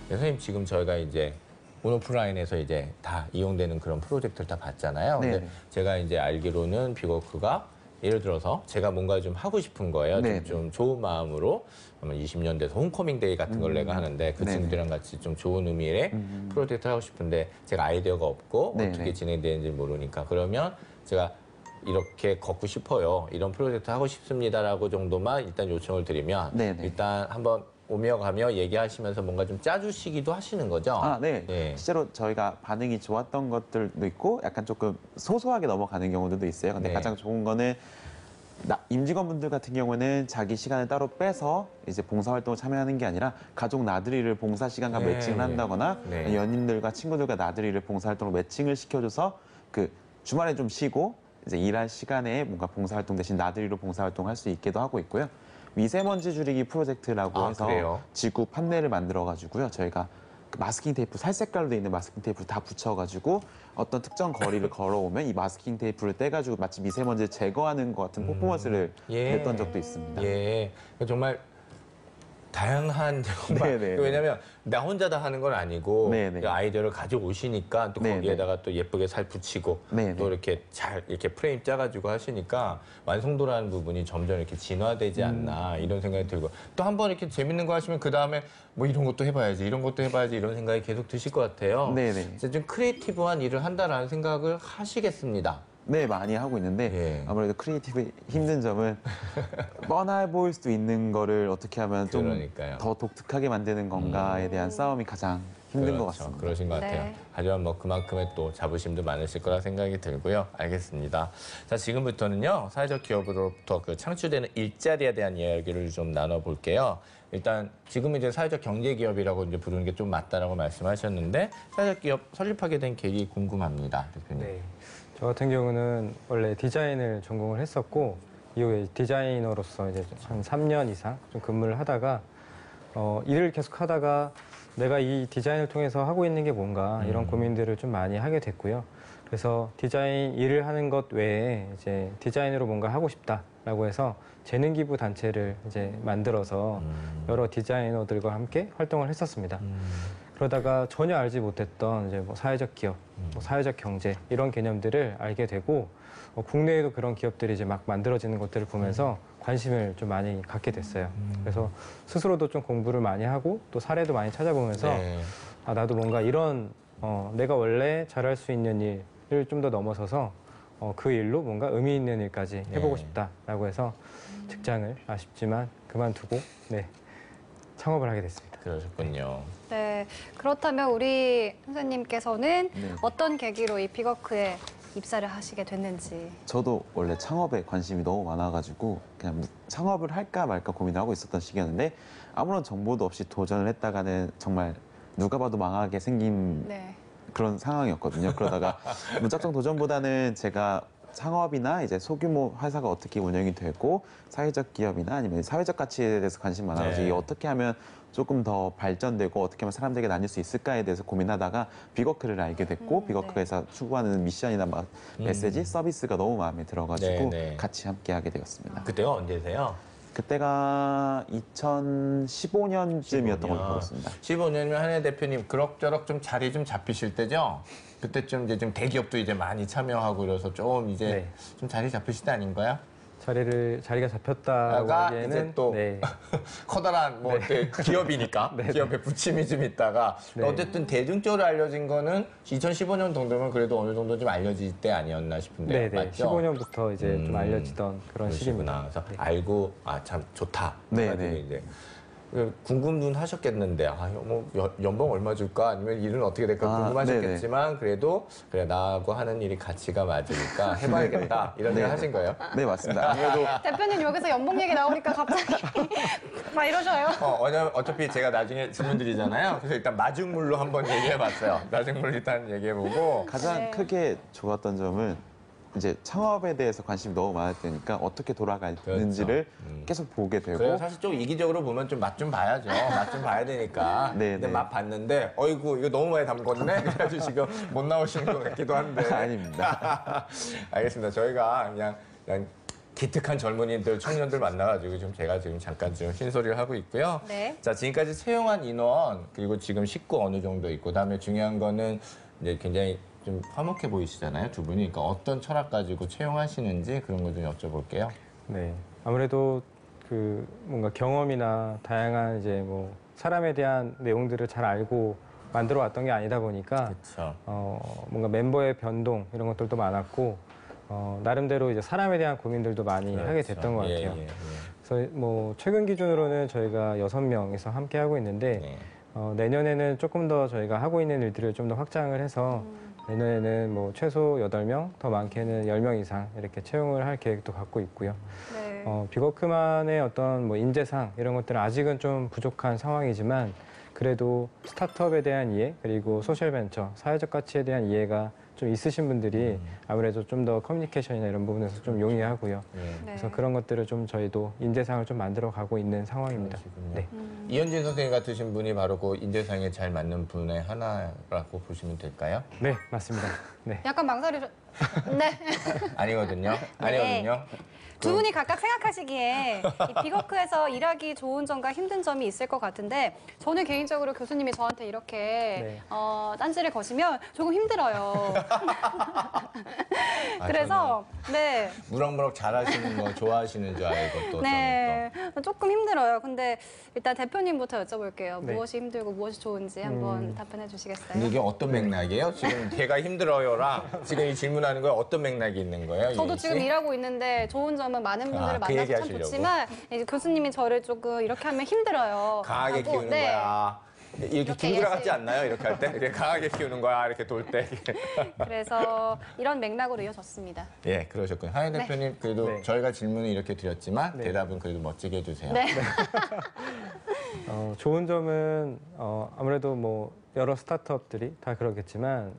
네, 선생님, 지금 저희가 이제 온오프라인에서 이제 다 이용되는 그런 프로젝트를 다 봤잖아요. 근데 네. 제가 이제 알기로는 빅워크가 예를 들어서 제가 뭔가 좀 하고 싶은 거예요. 네. 좀 좋은 마음으로 아마 20년 돼서 홈커밍 데이 같은 걸 내가 하는데 그 네네. 친구들이랑 같이 좀 좋은 의미의 프로젝트를 하고 싶은데 제가 아이디어가 없고 네네. 어떻게 진행되는지 모르니까 그러면 제가 이렇게 걷고 싶어요. 이런 프로젝트 하고 싶습니다라고 정도만 일단 요청을 드리면 네네. 일단 한번 오며 가며 얘기하시면서 뭔가 좀 짜주시기도 하시는 거죠? 아, 네. 예. 실제로 저희가 반응이 좋았던 것들도 있고 약간 조금 소소하게 넘어가는 경우들도 있어요. 근데 네. 가장 좋은 거는 임직원분들 같은 경우는 자기 시간을 따로 빼서 이제 봉사활동을 참여하는 게 아니라 가족 나들이를 봉사 시간과 네, 매칭을 한다거나 네. 연인들과 친구들과 나들이를 봉사활동으로 매칭을 시켜줘서 그 주말에 좀 쉬고 이제 일할 시간에 뭔가 봉사활동 대신 나들이로 봉사활동을 할 수 있게도 하고 있고요. 미세먼지 줄이기 프로젝트라고 아, 해서 그래요? 지구 판넬을 만들어가지고요. 저희가 그 마스킹 테이프, 살색깔로 돼 있는 마스킹 테이프를 다 붙여가지고 어떤 특정 거리를 걸어오면 이 마스킹 테이프를 떼가지고 마치 미세먼지를 제거하는 것 같은 퍼포먼스를 예. 냈던 적도 있습니다. 예, 정말 다양한 정말 네네. 왜냐면 나 혼자 다 하는 건 아니고 네네. 아이디어를 가져오시니까 또 네네. 거기에다가 또 예쁘게 살 붙이고 네네. 또 이렇게 잘 이렇게 프레임 짜가지고 하시니까 완성도라는 부분이 점점 이렇게 진화되지 않나 이런 생각이 들고 또 한 번 이렇게 재밌는 거 하시면 그 다음에 뭐 이런 것도 해봐야지 이런 것도 해봐야지 이런 생각이 계속 드실 것 같아요. 네네. 이제 좀 크리에이티브한 일을 한다라는 생각을 하시겠습니다. 네, 많이 하고 있는데 예. 아무래도 크리에이티브 힘든 점은 뻔해 보일 수도 있는 거를 어떻게 하면 좀 그러니까요. 더 독특하게 만드는 건가에 대한 싸움이 가장 힘든 것 그렇죠. 같습니다. 그러신 것 같아요. 네. 하지만 뭐 그만큼의 또 자부심도 많으실 거라 생각이 들고요. 알겠습니다. 자, 지금부터는요. 사회적 기업으로부터 그 창출되는 일자리에 대한 이야기를 좀 나눠볼게요. 일단 지금은 이제 사회적 경제 기업이라고 이제 부르는 게 좀 맞다라고 말씀하셨는데 사회적 기업 설립하게 된 계기 궁금합니다, 대표님. 네. 저 같은 경우는 원래 디자인을 전공을 했었고 이후에 디자이너로서 이제 한 3년 이상 좀 근무를 하다가 일을 계속 하다가 내가 이 디자인을 통해서 하고 있는 게 뭔가 이런 고민들을 좀 많이 하게 됐고요. 그래서 디자인 일을 하는 것 외에 이제 디자인으로 뭔가 하고 싶다라고 해서 재능 기부 단체를 이제 만들어서 여러 디자이너들과 함께 활동을 했었습니다. 그러다가 전혀 알지 못했던 이제 뭐 사회적 기업, 뭐 사회적 경제 이런 개념들을 알게 되고 국내에도 그런 기업들이 이제 막 만들어지는 것들을 보면서 관심을 좀 많이 갖게 됐어요. 그래서 스스로도 좀 공부를 많이 하고 또 사례도 많이 찾아보면서 네. 아, 나도 뭔가 이런 내가 원래 잘할 수 있는 일을 좀 더 넘어서서 그 일로 뭔가 의미 있는 일까지 해보고 네. 싶다라고 해서 직장을 아쉽지만 그만두고 네, 창업을 하게 됐습니다. 그러셨군요. 네, 그렇다면 우리 선생님께서는 네. 어떤 계기로 이 비거크에 입사를 하시게 됐는지. 저도 원래 창업에 관심이 너무 많아가지고 그냥 창업을 할까 말까 고민을 하고 있었던 시기였는데 아무런 정보도 없이 도전을 했다가는 정말 누가 봐도 망하게 생긴 네. 그런 상황이었거든요. 그러다가 무작정 도전보다는 제가 창업이나 이제 소규모 회사가 어떻게 운영이 되고 사회적 기업이나 아니면 사회적 가치에 대해서 관심 많아가지고 네. 이게 어떻게 하면 조금 더 발전되고 어떻게 하면 사람들에게 나눌 수 있을까에 대해서 고민하다가 비거크를 알게 됐고 비거크에서 추구하는 미션이나 메시지, 서비스가 너무 마음에 들어가지고 네, 네. 같이 함께 하게 되었습니다. 그때가 언제세요? 그때가 2015년쯤이었던 걸로 알았습니다. 15년이면 한혜 대표님 그럭저럭 좀 자리 좀 잡히실 때죠? 그때쯤 이제 좀 대기업도 이제 많이 참여하고 이래서 좀 이제 네. 좀 자리 잡히실 때 아닌가요? 자리가 잡혔다고 가 하기에는 이제 또 네. 커다란 뭐 어때, 기업이니까 네, 네. 기업에 부침이 좀 있다가 네. 어쨌든 대중적으로 알려진 거는 2015년 정도면 그래도 어느 정도 좀 알려질 때 아니었나 싶은데 네네. 맞죠? 15년부터 이제 좀 알려지던 그런 시기입니다. 그러시구나. 그래서 네. 알고 아 참 좋다. 네, 해가지고 네. 이제 궁금은 하셨겠는데 뭐 연봉 얼마 줄까 아니면 일은 어떻게 될까 궁금하셨겠지만 그래도 그래 나하고 하는 일이 가치가 맞으니까 해봐야겠다 이런 생각 하신 거예요? 네, 맞습니다. 아무래도 대표님 여기서 연봉 얘기 나오니까 갑자기 막 이러셔요. 왜냐면 어차피 제가 나중에 질문 드리잖아요. 그래서 일단 마중물로 한번 얘기해봤어요. 마중물 일단 얘기해보고 가장 네. 크게 좋았던 점은 이제 창업에 대해서 관심이 너무 많았으니까 어떻게 돌아가는지를 계속 보게 되고 그래요. 사실 좀 이기적으로 보면 좀 맛 좀 봐야죠. 맛 좀 봐야 되니까. 네, 근데 네. 맛 봤는데 어이구 이거 너무 많이 담궜네. 그래가지고 지금 못 나오시는 것 같기도 한데. 아닙니다. 알겠습니다. 저희가 그냥 기특한 젊은이들, 청년들 만나가지고 좀 제가 지금 잠깐 좀 흰소리를 하고 있고요. 네. 자, 지금까지 채용한 인원 그리고 지금 식구 어느 정도 있고 그다음에 중요한 거는 이제 굉장히 좀 화목해 보이시잖아요, 두 분이. 그러니까 어떤 철학 가지고 채용하시는지 그런 거 좀 여쭤볼게요. 네. 아무래도 그 뭔가 경험이나 다양한 이제 뭐 사람에 대한 내용들을 잘 알고 만들어 왔던 게 아니다 보니까 그렇죠. 뭔가 멤버의 변동 이런 것들도 많았고 나름대로 이제 사람에 대한 고민들도 많이 하게 됐던 것 같아요. 예. 그래서 뭐 최근 기준으로는 저희가 6명이서 함께 하고 있는데 네. 내년에는 조금 더 저희가 하고 있는 일들을 좀 더 확장을 해서 내년에는 뭐 최소 8명, 더 많게는 10명 이상 이렇게 채용을 할 계획도 갖고 있고요. 네. 비거크만의 어떤 뭐 인재상 이런 것들은 아직은 좀 부족한 상황이지만 그래도 스타트업에 대한 이해 그리고 소셜벤처, 사회적 가치에 대한 이해가 좀 있으신 분들이 아무래도 좀 더 커뮤니케이션이나 이런 부분에서 좀 용이하고요. 네. 그래서 그런 것들을 좀 저희도 인재상을 좀 만들어 가고 있는 상황입니다. 그러시군요. 네. 이현진 선생님 같으신 분이 바로 그 인재상에 잘 맞는 분의 하나라고 보시면 될까요? 네, 맞습니다. 네. 약간 망설이죠. 네. 아니거든요. 아니거든요. 두 분이 각각 생각하시기에 이 비거크에서 일하기 좋은 점과 힘든 점이 있을 것 같은데 저는 개인적으로 교수님이 저한테 이렇게 네. 딴지를 거시면 조금 힘들어요. 그래서 네. 무럭무럭 잘하시는 거 좋아하시는 줄 알고 또 네, 조금 힘들어요. 근데 일단 대표님부터 여쭤볼게요. 네. 무엇이 힘들고 무엇이 좋은지 한번 답변해 주시겠어요? 근데 이게 어떤 맥락이에요? 지금 걔가 힘들어요랑 지금 이 질문하는 거에 어떤 맥락이 있는 거예요? 저도 이현 씨? 지금 일하고 있는데 좋은 점은 많은 분들을 그 얘기 만나서 참 하시려고? 좋지만 이제 교수님이 저를 조금 이렇게 하면 힘들어요. 강하게 하고, 키우는 네. 거야. 이렇게 이렇게 둥그라 같지 예시- 않나요? 이렇게 할 때? 이렇게 강하게 키우는 거야. 이렇게 돌 때. 그래서 이런 맥락으로 이어졌습니다. 예, 그러셨군요. 하연 네. 대표님, 그래도 네. 저희가 질문을 이렇게 드렸지만 네. 대답은 그래도 멋지게 해주세요. 네. 좋은 점은 아무래도 뭐 여러 스타트업들이 다 그러겠지만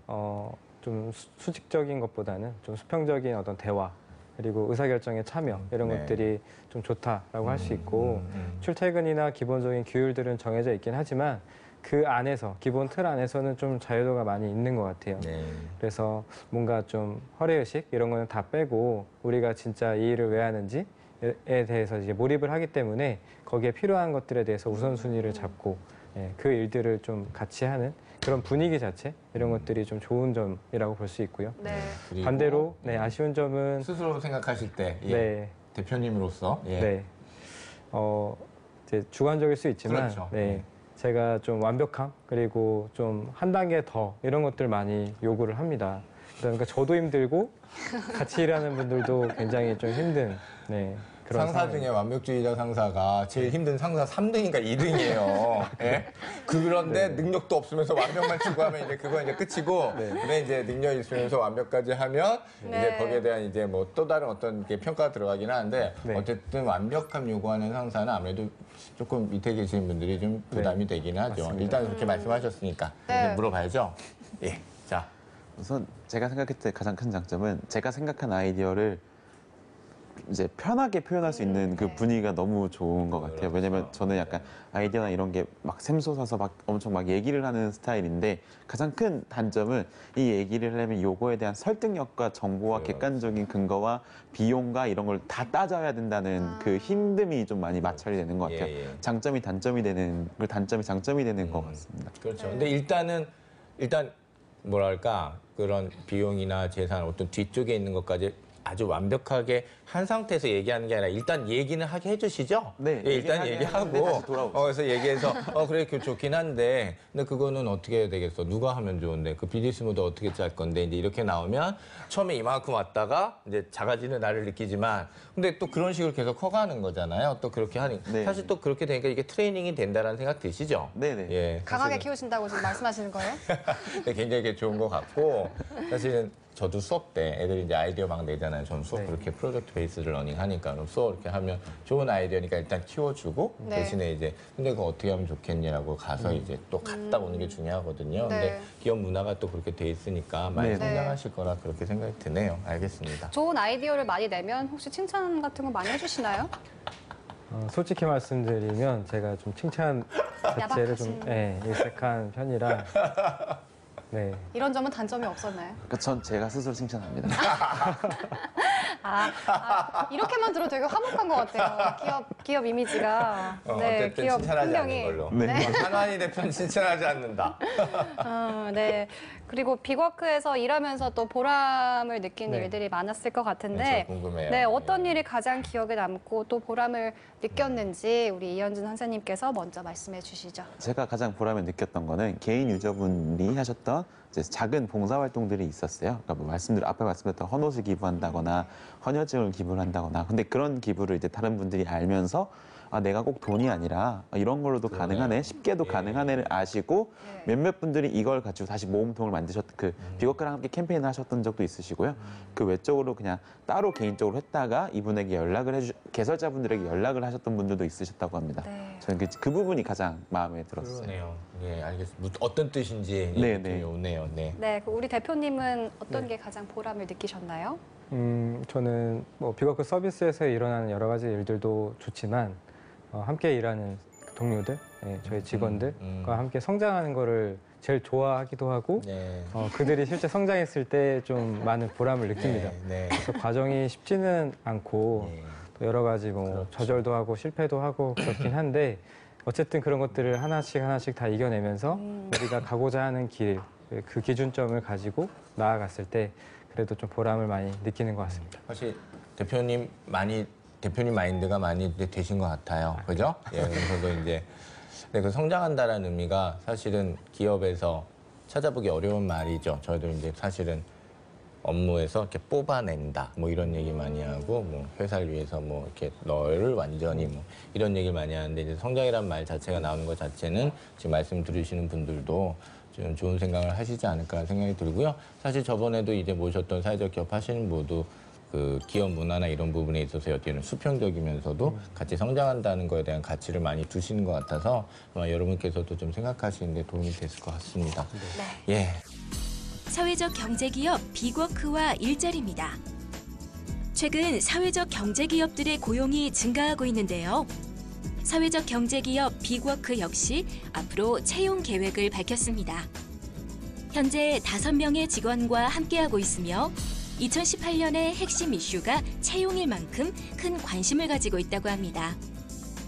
좀 수직적인 것보다는 좀 수평적인 어떤 대화 그리고 의사결정에 참여 이런 네. 것들이 좀 좋다라고 할 수 있고 출퇴근이나 기본적인 규율들은 정해져 있긴 하지만 그 안에서 기본 틀 안에서는 좀 자유도가 많이 있는 것 같아요. 네. 그래서 뭔가 좀 허례의식 이런 거는 다 빼고 우리가 진짜 이 일을 왜 하는지에 대해서 이제 몰입을 하기 때문에 거기에 필요한 것들에 대해서 우선순위를 잡고 그 일들을 좀 같이 하는 그런 분위기 자체 이런 것들이 좀 좋은 점이라고 볼 수 있고요. 네. 그리고 반대로 아쉬운 점은 스스로 생각하실 때 예, 네, 대표님으로서 예. 네, 이제 주관적일 수 있지만 그렇죠. 네, 제가 좀 완벽함 그리고 좀 한 단계 더 이런 것들 많이 요구를 합니다. 그러니까 저도 힘들고 같이 일하는 분들도 굉장히 좀 힘든 그런 상사 상황입니다. 중에 완벽주의자 상사가 제일 힘든 상사 3등인가 2등이에요. 예? 그런데 능력도 없으면서 완벽만 추구하면 이제 그건 이제 끝이고, 근데 이제 능력이 있으면서 완벽까지 하면 네. 이제 거기에 대한 이제 뭐 또 다른 어떤 게 평가가 들어가긴 하는데 네. 어쨌든 완벽함 요구하는 상사는 아무래도 조금 밑에 계시는 분들이 좀 부담이 되긴 하죠. 맞습니다. 일단 그렇게 말씀하셨으니까 네. 이제 물어봐야죠. 예, 자. 우선 제가 생각했을 때 가장 큰 장점은 제가 생각한 아이디어를 이제 편하게 표현할 수 있는 그 네. 분위기가 너무 좋은 것 같아요. 왜냐면 저는 약간 아이디어나 이런 게 막 샘솟아서 막 엄청 막 얘기를 하는 스타일인데 가장 큰 단점은 이 얘기를 하려면 요거에 대한 설득력과 정보와 객관적인 근거와 비용과 이런 걸 다 따져야 된다는 그 힘듦이 좀 많이 마찰이 되는 것 같아요. 예, 예. 장점이 단점이 되는, 그 단점이 장점이 되는 것 같습니다. 그렇죠. 근데 일단 뭐랄까 그런 비용이나 재산 어떤 뒤쪽에 있는 것까지 아주 완벽하게 한 상태에서 얘기하는 게 아니라 일단 얘기는 하게 해주시죠. 네, 예, 일단 얘기하게 얘기하고 하는데 다시 돌아오죠. 그래서 얘기해서 그래 그 좋긴 한데 근데 그거는 어떻게 해야 되겠어? 누가 하면 좋은데 그 비즈니스 모델 어떻게 짤 건데 이제 이렇게 나오면 처음에 이만큼 왔다가 이제 작아지는 나를 느끼지만 근데 또 그런 식으로 계속 커가는 거잖아요. 또 그렇게 하니 네. 사실 또 그렇게 되니까 이게 트레이닝이 된다라는 생각 드시죠? 네네. 예, 강하게 사실은. 키우신다고 지금 말씀하시는 거예요? 네, 굉장히 좋은 것 같고 사실은 저도 수업 때 애들이 이제 아이디어 막 내잖아요. 저는 수업 네. 그렇게 프로젝트 베이스를 러닝하니까 그럼 수업 이렇게 하면 좋은 아이디어니까 일단 키워주고 네. 대신에 이제 근데 그거 어떻게 하면 좋겠냐라고 가서 이제 또 갔다 오는 게 중요하거든요. 네. 근데 기업 문화가 또 그렇게 돼 있으니까 많이 네. 성장하실 거라 그렇게 생각이 드네요. 알겠습니다. 좋은 아이디어를 많이 내면 혹시 칭찬 같은 거 많이 해주시나요? 솔직히 말씀드리면 제가 좀 칭찬 자체를 좀 일색한 편이라 네. 이런 점은 단점이 없었나요? 그러니까 전 제가 스스로 칭찬합니다. 이렇게만 들어도 되게 화목한 것 같아요. 기업 이미지가. 어쨌든 기업 칭찬하지 풍경이. 않는 걸로. 네. 한환희 대표는 칭찬하지 않는다. 네. 그리고 비워크에서 일하면서 또 보람을 느끼는 네. 일들이 많았을 것 같은데, 네, 저 궁금해요. 네, 어떤 예. 일이 가장 기억에 남고 또 보람을 느꼈는지 우리 이현진 선생님께서 먼저 말씀해 주시죠. 제가 가장 보람을 느꼈던 거는 개인 유저분이 하셨던 이제 작은 봉사활동들이 있었어요. 그러니까 뭐 앞에 말씀드렸던 헌옷을 기부한다거나 헌혈증을 기부를 한다거나 근데 그런 기부를 이제 다른 분들이 알면서 아, 내가 꼭 돈이 아니라 이런 걸로도 가능하네, 쉽게도 가능하네를 아시고 몇몇 분들이 이걸 가지고 다시 모금통을 그 비거크랑 함께 캠페인을 하셨던 적도 있으시고요. 그 외적으로 그냥 따로 개인적으로 했다가 이분에게 개설자분들에게 연락을 하셨던 분들도 있으셨다고 합니다. 네. 저는 그 부분이 가장 마음에 들었어요. 그러네요. 네, 알겠습니다. 어떤 뜻인지 네, 느낌이 네. 오네요. 네. 네, 그 우리 대표님은 어떤 게 가장 보람을 느끼셨나요? 저는 뭐 비거크 서비스에서 일어나는 여러 가지 일들도 좋지만 함께 일하는 동료들, 저희 직원들과 함께 성장하는 거를 제일 좋아하기도 하고 네. 그들이 실제 성장했을 때 좀 많은 보람을 느낍니다. 네. 그래서 과정이 쉽지는 않고 네. 또 여러 가지 뭐 그렇죠. 좌절도 하고 실패도 하고 그렇긴 한데 어쨌든 그런 것들을 하나씩 다 이겨내면서 우리가 가고자 하는 길, 그 기준점을 가지고 나아갔을 때 그래도 좀 보람을 많이 느끼는 것 같습니다. 사실 대표님 마인드가 많이 되신 것 같아요. 그죠? 예, 그래서도 이제 근데 그 성장한다라는 의미가 사실은 기업에서 찾아보기 어려운 말이죠. 저희도 이제 사실은 업무에서 이렇게 뽑아낸다 뭐 이런 얘기 많이 하고 뭐 회사를 위해서 뭐 이렇게 너를 완전히 뭐 이런 얘기를 많이 하는데 이제 성장이란 말 자체가 나오는 것 자체는 지금 말씀 들으시는 분들도 좀 좋은 생각을 하시지 않을까 생각이 들고요. 사실 저번에도 이제 모셨던 사회적 기업 하시는 모두 그 기업 문화나 이런 부분에 있어서 여기는 수평적이면서도 같이 성장한다는 거에 대한 가치를 많이 두시는 것 같아서 아마 여러분께서도 좀 생각하시는데 도움이 됐을 것 같습니다. 예. 사회적 경제기업 비워크와 일자리입니다. 최근 사회적 경제기업들의 고용이 증가하고 있는데요. 사회적 경제기업 비워크 역시 앞으로 채용 계획을 밝혔습니다. 현재 5명의 직원과 함께하고 있으며 2018년의 핵심 이슈가 채용일 만큼 큰 관심을 가지고 있다고 합니다.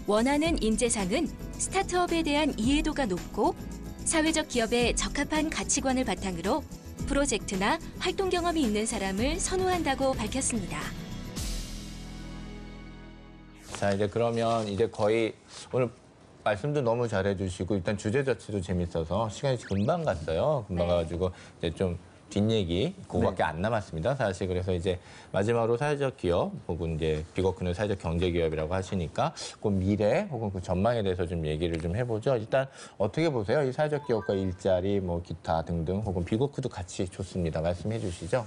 원하는 인재상은 스타트업에 대한 이해도가 높고 사회적 기업에 적합한 가치관을 바탕으로 프로젝트나 활동 경험이 있는 사람을 선호한다고 밝혔습니다. 자, 이제 그러면 이제 거의 오늘 말씀도 너무 잘해주시고 일단 주제 자체도 재밌어서 시간이 금방 갔어요. 금방 가가지고 이제 좀 뒷얘기 그거밖에 안 남았습니다. 사실 그래서 이제 마지막으로 사회적 기업 혹은 이제 비거크는 사회적 경제 기업이라고 하시니까 그 미래 혹은 그 전망에 대해서 좀 얘기를 좀 해보죠. 일단 어떻게 보세요? 이 사회적 기업과 일자리 뭐 기타 등등 혹은 비거크도 같이 좋습니다. 말씀해 주시죠.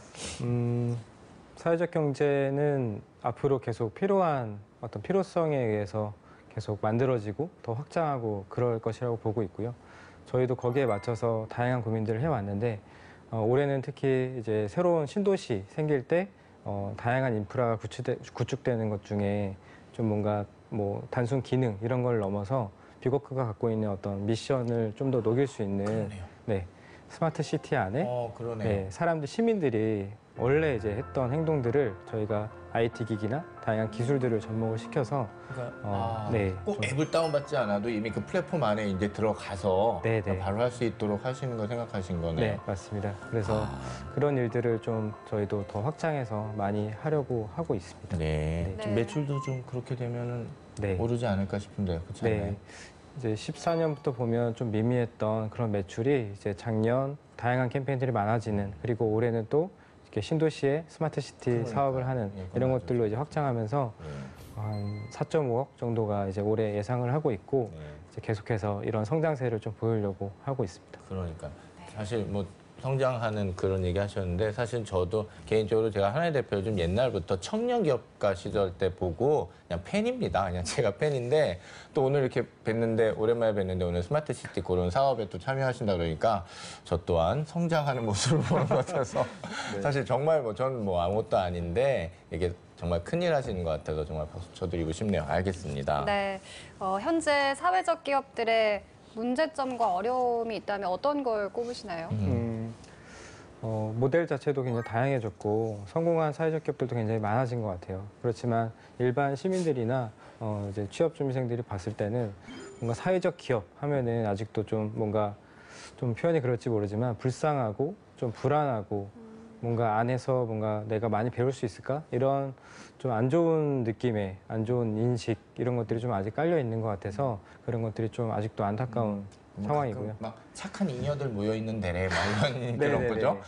사회적 경제는 앞으로 계속 필요한 어떤 필요성에 의해서 계속 만들어지고 더 확장하고 그럴 것이라고 보고 있고요. 저희도 거기에 맞춰서 다양한 고민들을 해왔는데 올해는 특히 이제 새로운 신도시 생길 때 다양한 인프라가 구축되는 것 중에 좀 뭔가 뭐 단순 기능 이런 걸 넘어서 비거크가 갖고 있는 어떤 미션을 좀 더 녹일 수 있는 그러네요. 네, 스마트 시티 안에 그러네요. 네, 사람들 시민들이 원래 이제 했던 행동들을 저희가 IT 기기나 다양한 기술들을 접목을 시켜서 그러니까 네, 꼭 좀- 앱을 다운받지 않아도 이미 그 플랫폼 안에 이제 들어가서 네, 네. 바로 할 수 있도록 하시는 거 생각하신 거네요. 네, 맞습니다. 그래서 그런 일들을 좀 저희도 더 확장해서 많이 하려고 하고 있습니다. 네. 네. 좀 매출도 좀 그렇게 되면은 네. 오르지 않을까 싶은데요. 그렇지 않나요? 네. 이제 14년부터 보면 좀 미미했던 그런 매출이 이제 작년 다양한 캠페인들이 많아지는 그리고 올해는 또 이렇게 신도시의 스마트 시티 그러니까요. 사업을 하는 예, 그건 이런 맞아요. 것들로 이제 확장하면서 네. 한 4.5억 정도가 이제 올해 예상을 하고 있고 네. 이제 계속해서 이런 성장세를 좀 보이려고 하고 있습니다. 그러니까 사실 뭐 성장하는 그런 얘기 하셨는데 사실 저도 개인적으로 제가 하나의 대표를 좀 옛날부터 청년 기업가 시절 때 보고 그냥 팬입니다. 그냥 제가 팬인데 또 오늘 이렇게 뵀는데 오랜만에 뵀는데 오늘 스마트 시티 그런 사업에 또 참여하신다 그러니까 저 또한 성장하는 모습을 보는 것 같아서 사실 정말 뭐 저는 뭐 아무것도 아닌데 이게 정말 큰일 하시는 것 같아서 정말 박수 쳐드리고 싶네요. 알겠습니다. 네, 현재 사회적 기업들의 문제점과 어려움이 있다면 어떤 걸 꼽으시나요? 모델 자체도 굉장히 다양해졌고 성공한 사회적 기업들도 굉장히 많아진 것 같아요. 그렇지만 일반 시민들이나 이제 취업 준비생들이 봤을 때는 뭔가 사회적 기업 하면은 아직도 좀 뭔가 좀 표현이 그럴지 모르지만 불쌍하고 좀 불안하고 뭔가 안에서 뭔가 내가 많이 배울 수 있을까? 이런 좀 안 좋은 느낌의 안 좋은 인식 이런 것들이 좀 아직 깔려 있는 것 같아서 그런 것들이 좀 아직도 안타까운 상황이고요. 가끔 막 착한 잉여들 모여 있는 데래 막 이런 그런 네네네. 거죠.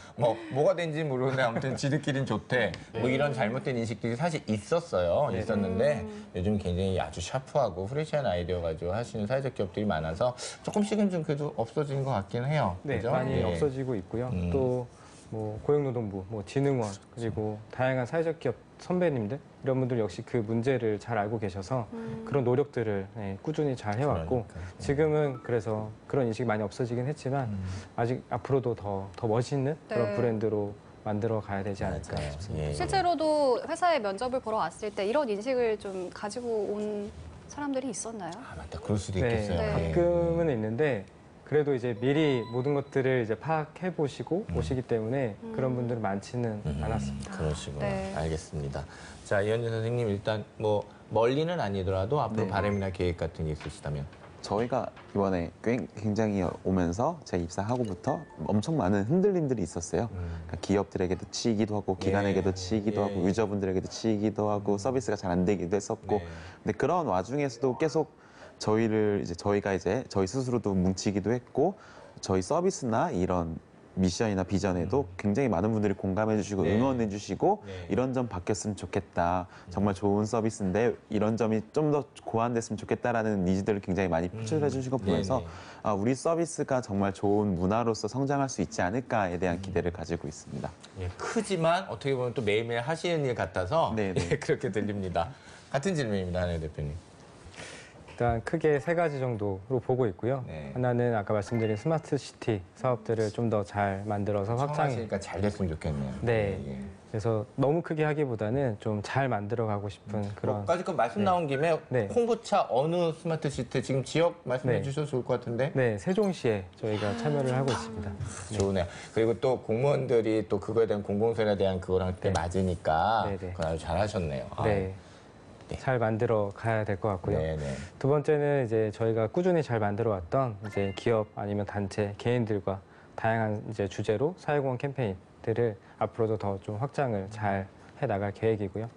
뭐가 된지 모르는데 아무튼 지들끼리는 좋대. 뭐 이런 잘못된 인식들이 사실 있었어요. 네네. 있었는데 요즘 굉장히 아주 샤프하고 프레시한 아이디어 가지고 하시는 사회적 기업들이 많아서 조금씩은 좀 그래도 없어진 것 같긴 해요. 네, 그죠? 많이 예. 없어지고 있고요. 음. 또 뭐 고용노동부, 뭐 진흥원 그리고 다양한 사회적 기업 선배님들 이런 분들 역시 그 문제를 잘 알고 계셔서 그런 노력들을 꾸준히 잘 해왔고 그러니까요. 지금은 그래서 그런 인식이 많이 없어지긴 했지만 아직 앞으로도 더 멋있는 그런 네. 브랜드로 만들어 가야 되지 않을까 맞아요. 싶습니다. 예. 실제로도 회사에 면접을 보러 왔을 때 이런 인식을 좀 가지고 온 사람들이 있었나요? 아 맞다. 그럴 수도 네, 있겠어요. 네. 예. 가끔은 있는데 그래도 이제 미리 모든 것들을 이제 파악해 보시고 오시기 때문에 그런 분들은 많지는 않았습니다. 그러시구나. 네. 알겠습니다. 자, 이현진 선생님 일단 뭐 멀리는 아니더라도 앞으로 네. 바람이나 계획 같은 게 있으시다면? 저희가 이번에 굉장히 오면서 제 입사하고부터 엄청 많은 흔들림들이 있었어요. 그러니까 기업들에게도 치이기도 하고 기관에게도 치이기도 예, 하고 예. 유저분들에게도 치이기도 하고 서비스가 잘 안 되기도 했었고 네. 근데 그런 와중에서도 계속 저희가 저희 스스로도 뭉치기도 했고 저희 서비스나 이런 미션이나 비전에도 굉장히 많은 분들이 공감해 주시고 네. 응원해 주시고 네. 이런 점 바뀌었으면 좋겠다. 정말 좋은 서비스인데 이런 점이 좀 더 고안됐으면 좋겠다라는 니즈들을 굉장히 많이 표출해 주신 거 보면서 네네. 아, 우리 서비스가 정말 좋은 문화로서 성장할 수 있지 않을까에 대한 기대를 가지고 있습니다. 예, 크지만 어떻게 보면 또 매일매일 하시는 일 같아서 네네. 예, 그렇게 들립니다. 같은 질문입니다, 한혜 대표님. 일단 크게 세 가지 정도로 보고 있고요. 네. 하나는 아까 말씀드린 스마트 시티 사업들을 좀 더 잘 만들어서 확장해. 확장하시니까 잘 됐으면 좋겠네요. 네. 예, 예. 그래서 너무 크게 하기보다는 좀 잘 만들어 가고 싶은 그런. 까짓 거 말씀 나온 김에 네. 홍보차 어느 스마트 시트 지금 지역 말씀해 네. 주셔도 좋을 것 같은데. 네, 세종시에 저희가 참여를 하고 있습니다. 좋으네요. 그리고 또 공무원들이 또 그거에 대한 공공세에 대한 그거랑 꽤 맞으니까 네, 네. 그걸 아주 잘하셨네요. 네. 네. 잘 만들어 가야 될 것 같고요. 네, 네. 두 번째는 이제 저희가 꾸준히 잘 만들어 왔던 이제 기업 아니면 단체, 개인들과 다양한 이제 주제로 사회공헌 캠페인들을 앞으로도 더 좀 확장을 잘 해 나갈 계획이고요.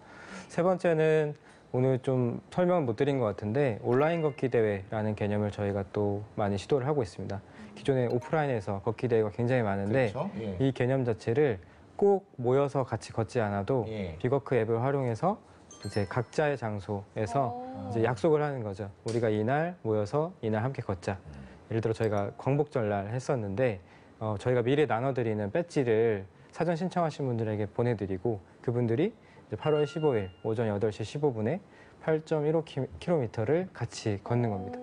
세 번째는 오늘 좀 설명을 못 드린 것 같은데 온라인 걷기 대회라는 개념을 저희가 또 많이 시도를 하고 있습니다. 기존에 오프라인에서 걷기 대회가 굉장히 많은데 그렇죠? 예. 이 개념 자체를 꼭 모여서 같이 걷지 않아도 예. 비거크 앱을 활용해서 이제 각자의 장소에서 이제 약속을 하는 거죠. 우리가 이날 모여서 이날 함께 걷자. 예를 들어 저희가 광복절날 했었는데 저희가 미리 나눠드리는 배지를 사전 신청하신 분들에게 보내드리고 그분들이 이제 8월 15일 오전 8시 15분에 8.15km를 같이 걷는 겁니다.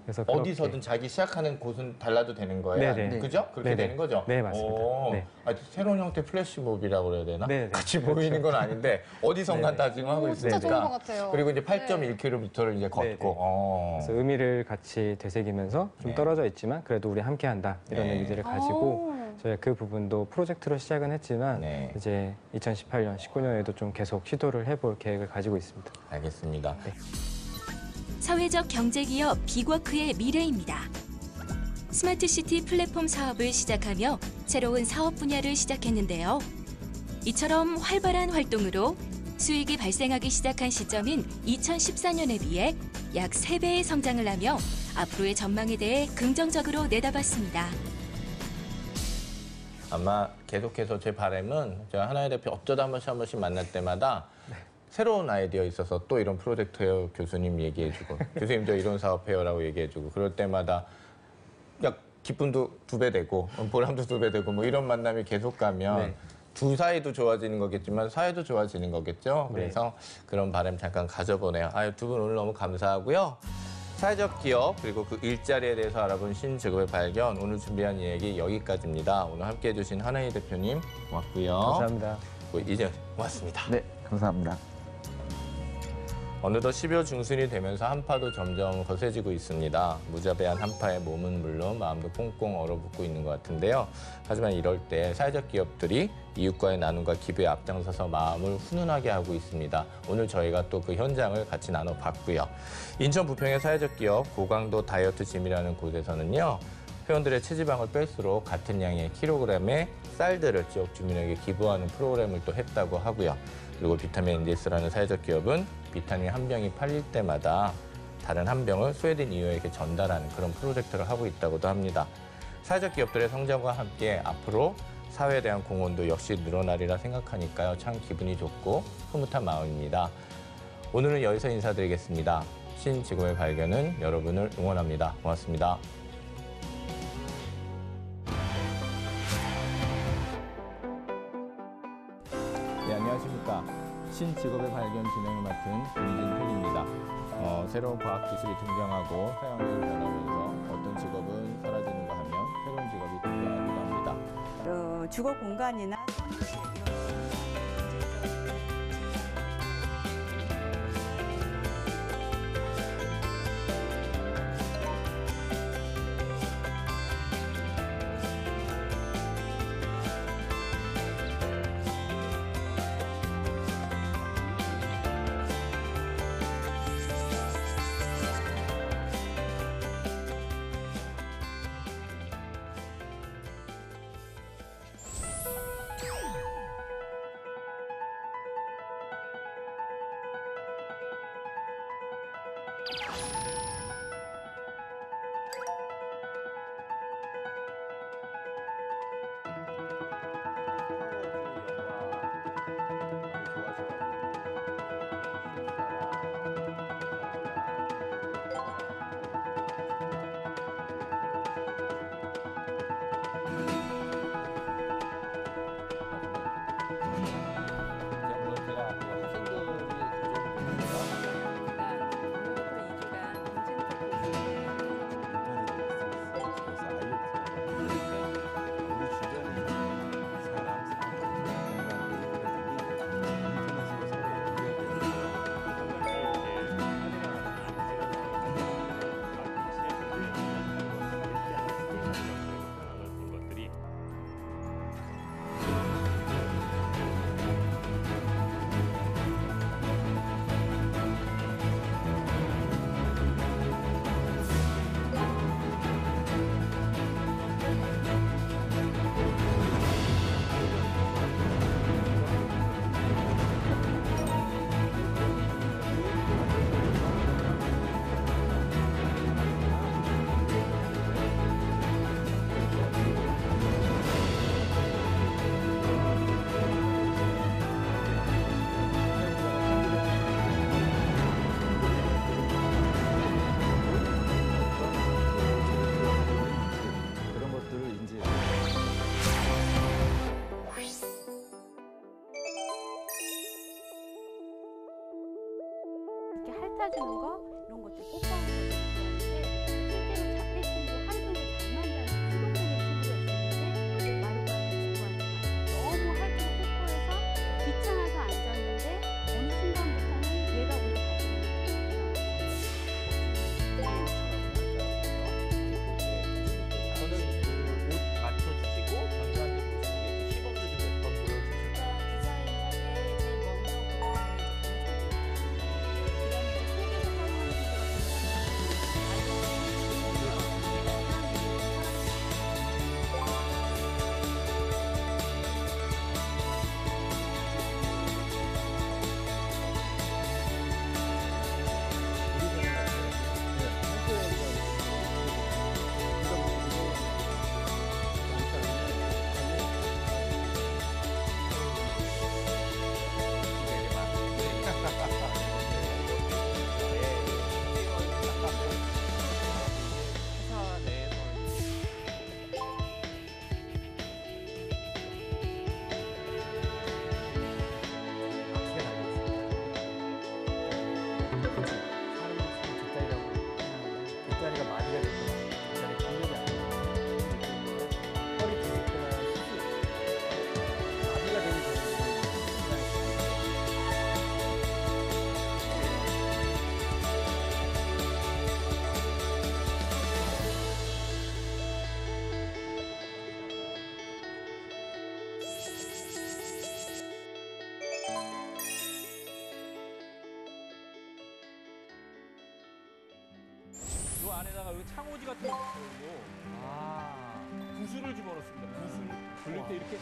그래서 그렇게- 어디서든 자기 시작하는 곳은 달라도 되는 거예요. 네네. 그죠? 그렇게 네네. 되는 거죠? 네, 맞습니다. 오, 네. 새로운 형태 플래시몹이라고 그래야 되나? 네네. 같이 모이는 건 아닌데 어디선가 다 지금 하고 오, 있으니까. 진짜 좋은 것 같아요. 그리고 이제 8.1km를 이제 걷고. 네네. 어. 그래서 의미를 같이 되새기면서 좀 네. 떨어져 있지만 그래도 우리 함께한다 이런 네. 의미들을 가지고 저희가 그 부분도 프로젝트로 시작은 했지만 네. 이제 2018년, 19년에도 좀 계속 시도를 해볼 계획을 가지고 있습니다. 알겠습니다. 사회적 경제기업 비워크의 미래입니다. 스마트시티 플랫폼 사업을 시작하며 새로운 사업 분야를 시작했는데요. 이처럼 활발한 활동으로 수익이 발생하기 시작한 시점인 2014년에 비해 약 3배의 성장을 하며 앞으로의 전망에 대해 긍정적으로 내다봤습니다. 아마 계속해서 제 바람은 제가 하나의 대표 어쩌다 한 번씩 만날 때마다 새로운 아이디어 있어서 또 이런 프로젝트예요. 교수님 얘기해주고 교수님 저 이런 사업해요라고 얘기해주고 그럴 때마다 야, 기쁨도 2배 되고 보람도 2배 되고 뭐 이런 만남이 계속 가면 네. 두 사이도 좋아지는 거겠지만 사회도 좋아지는 거겠죠. 네. 그래서 그런 바람 잠깐 가져보네요. 아유 두 분 오늘 너무 감사하고요. 사회적 기업 그리고 그 일자리에 대해서 알아본 신직업의 발견 오늘 준비한 얘기 여기까지입니다. 오늘 함께해 주신 한혜희 대표님 고맙고요. 감사합니다. 이제 고맙습니다. 네, 감사합니다. 어느덧 12월 중순이 되면서 한파도 점점 거세지고 있습니다. 무자비한 한파에 몸은 물론 마음도 꽁꽁 얼어붙고 있는 것 같은데요. 하지만 이럴 때 사회적 기업들이 이웃과의 나눔과 기부에 앞장서서 마음을 훈훈하게 하고 있습니다. 오늘 저희가 또 그 현장을 같이 나눠봤고요. 인천 부평의 사회적 기업 고강도 다이어트 짐이라는 곳에서는요. 회원들의 체지방을 뺄수록 같은 양의 킬로그램의 쌀들을 지역 주민에게 기부하는 프로그램을 또 했다고 하고요. 그리고 비타민 인디스라는 사회적 기업은 비타민 한 병이 팔릴 때마다 다른 한 병을 스웨덴 이후에게 전달하는 그런 프로젝트를 하고 있다고도 합니다. 사회적 기업들의 성장과 함께 앞으로 사회에 대한 공헌도 역시 늘어나리라 생각하니까요. 참 기분이 좋고 흐뭇한 마음입니다. 오늘은 여기서 인사드리겠습니다. 신직업의 발견은 여러분을 응원합니다. 고맙습니다. 네, 안녕하십니까. 신직업의 발견 진행을 맡은 김진택입니다. 새로운 과학기술이 등장하고 사용력이 변하면서 어떤 직업은 사라지는가 하면 새로운 직업이 등장하기도 합니다. 주거 공간이나 사무실 이렇게 핥아주는 거 이런 것들 꼭 하는 것들 좋아하는데 실제로 자폐친구 하루 종일 잠만 자는 수동적인 친구가 있는데 마루바를 친구한테 너무 핥기가 뽀뽀해서 귀찮아서 앉았는데 어느 순간부터는 얘가 오늘 저는 옷 맞춰주시고 전자한테 보시는 게 시범도 좀 몇 번 보여주실까요? 뒷자리가 많이 되는 거예요. 뒷자리 공격이 안 돼요. 허리 디스크나 수술, 마비가 되기 전에 요 안에다가 여기 창호지 같은 거 있고, 부수를 집어넣습니다. 부수 돌릴 때 이렇게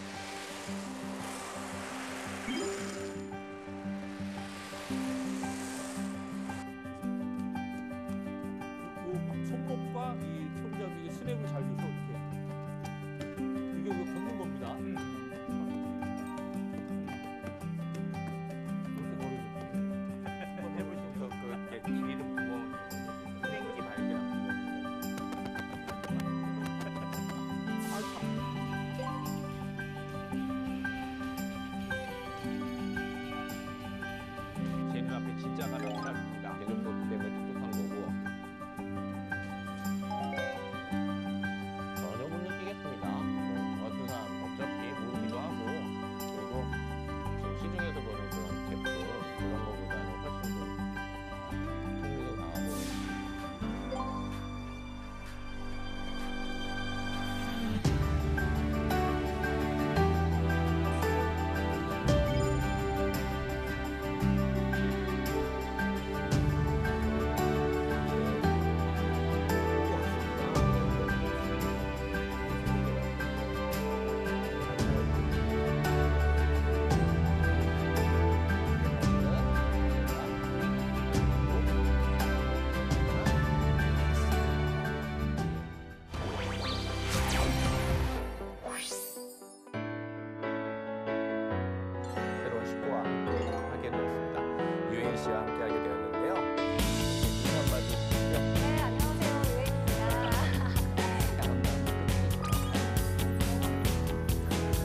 씨와 함께하게 되었는데요. 인사 한마디 해주시죠. 네, 안녕하세요.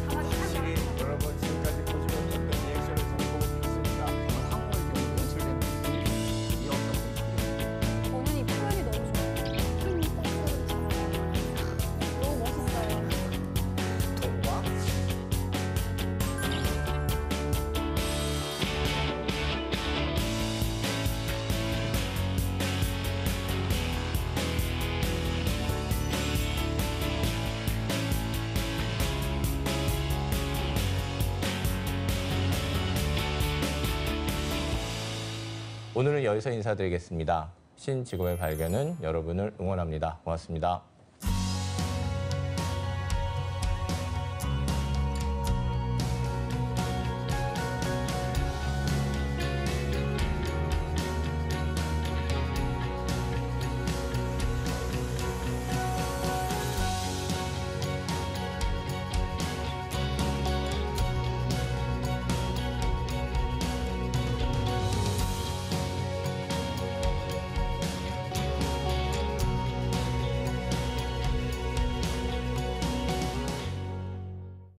확실히 여러분 지금까지 보지 못했던 리액션을 선보고 있습니다. 본인이 표현이 너무 좋아요. 너무 멋있어요. 동화. 오늘은 여기서 인사드리겠습니다. 신지구의 발견은 여러분을 응원합니다. 고맙습니다.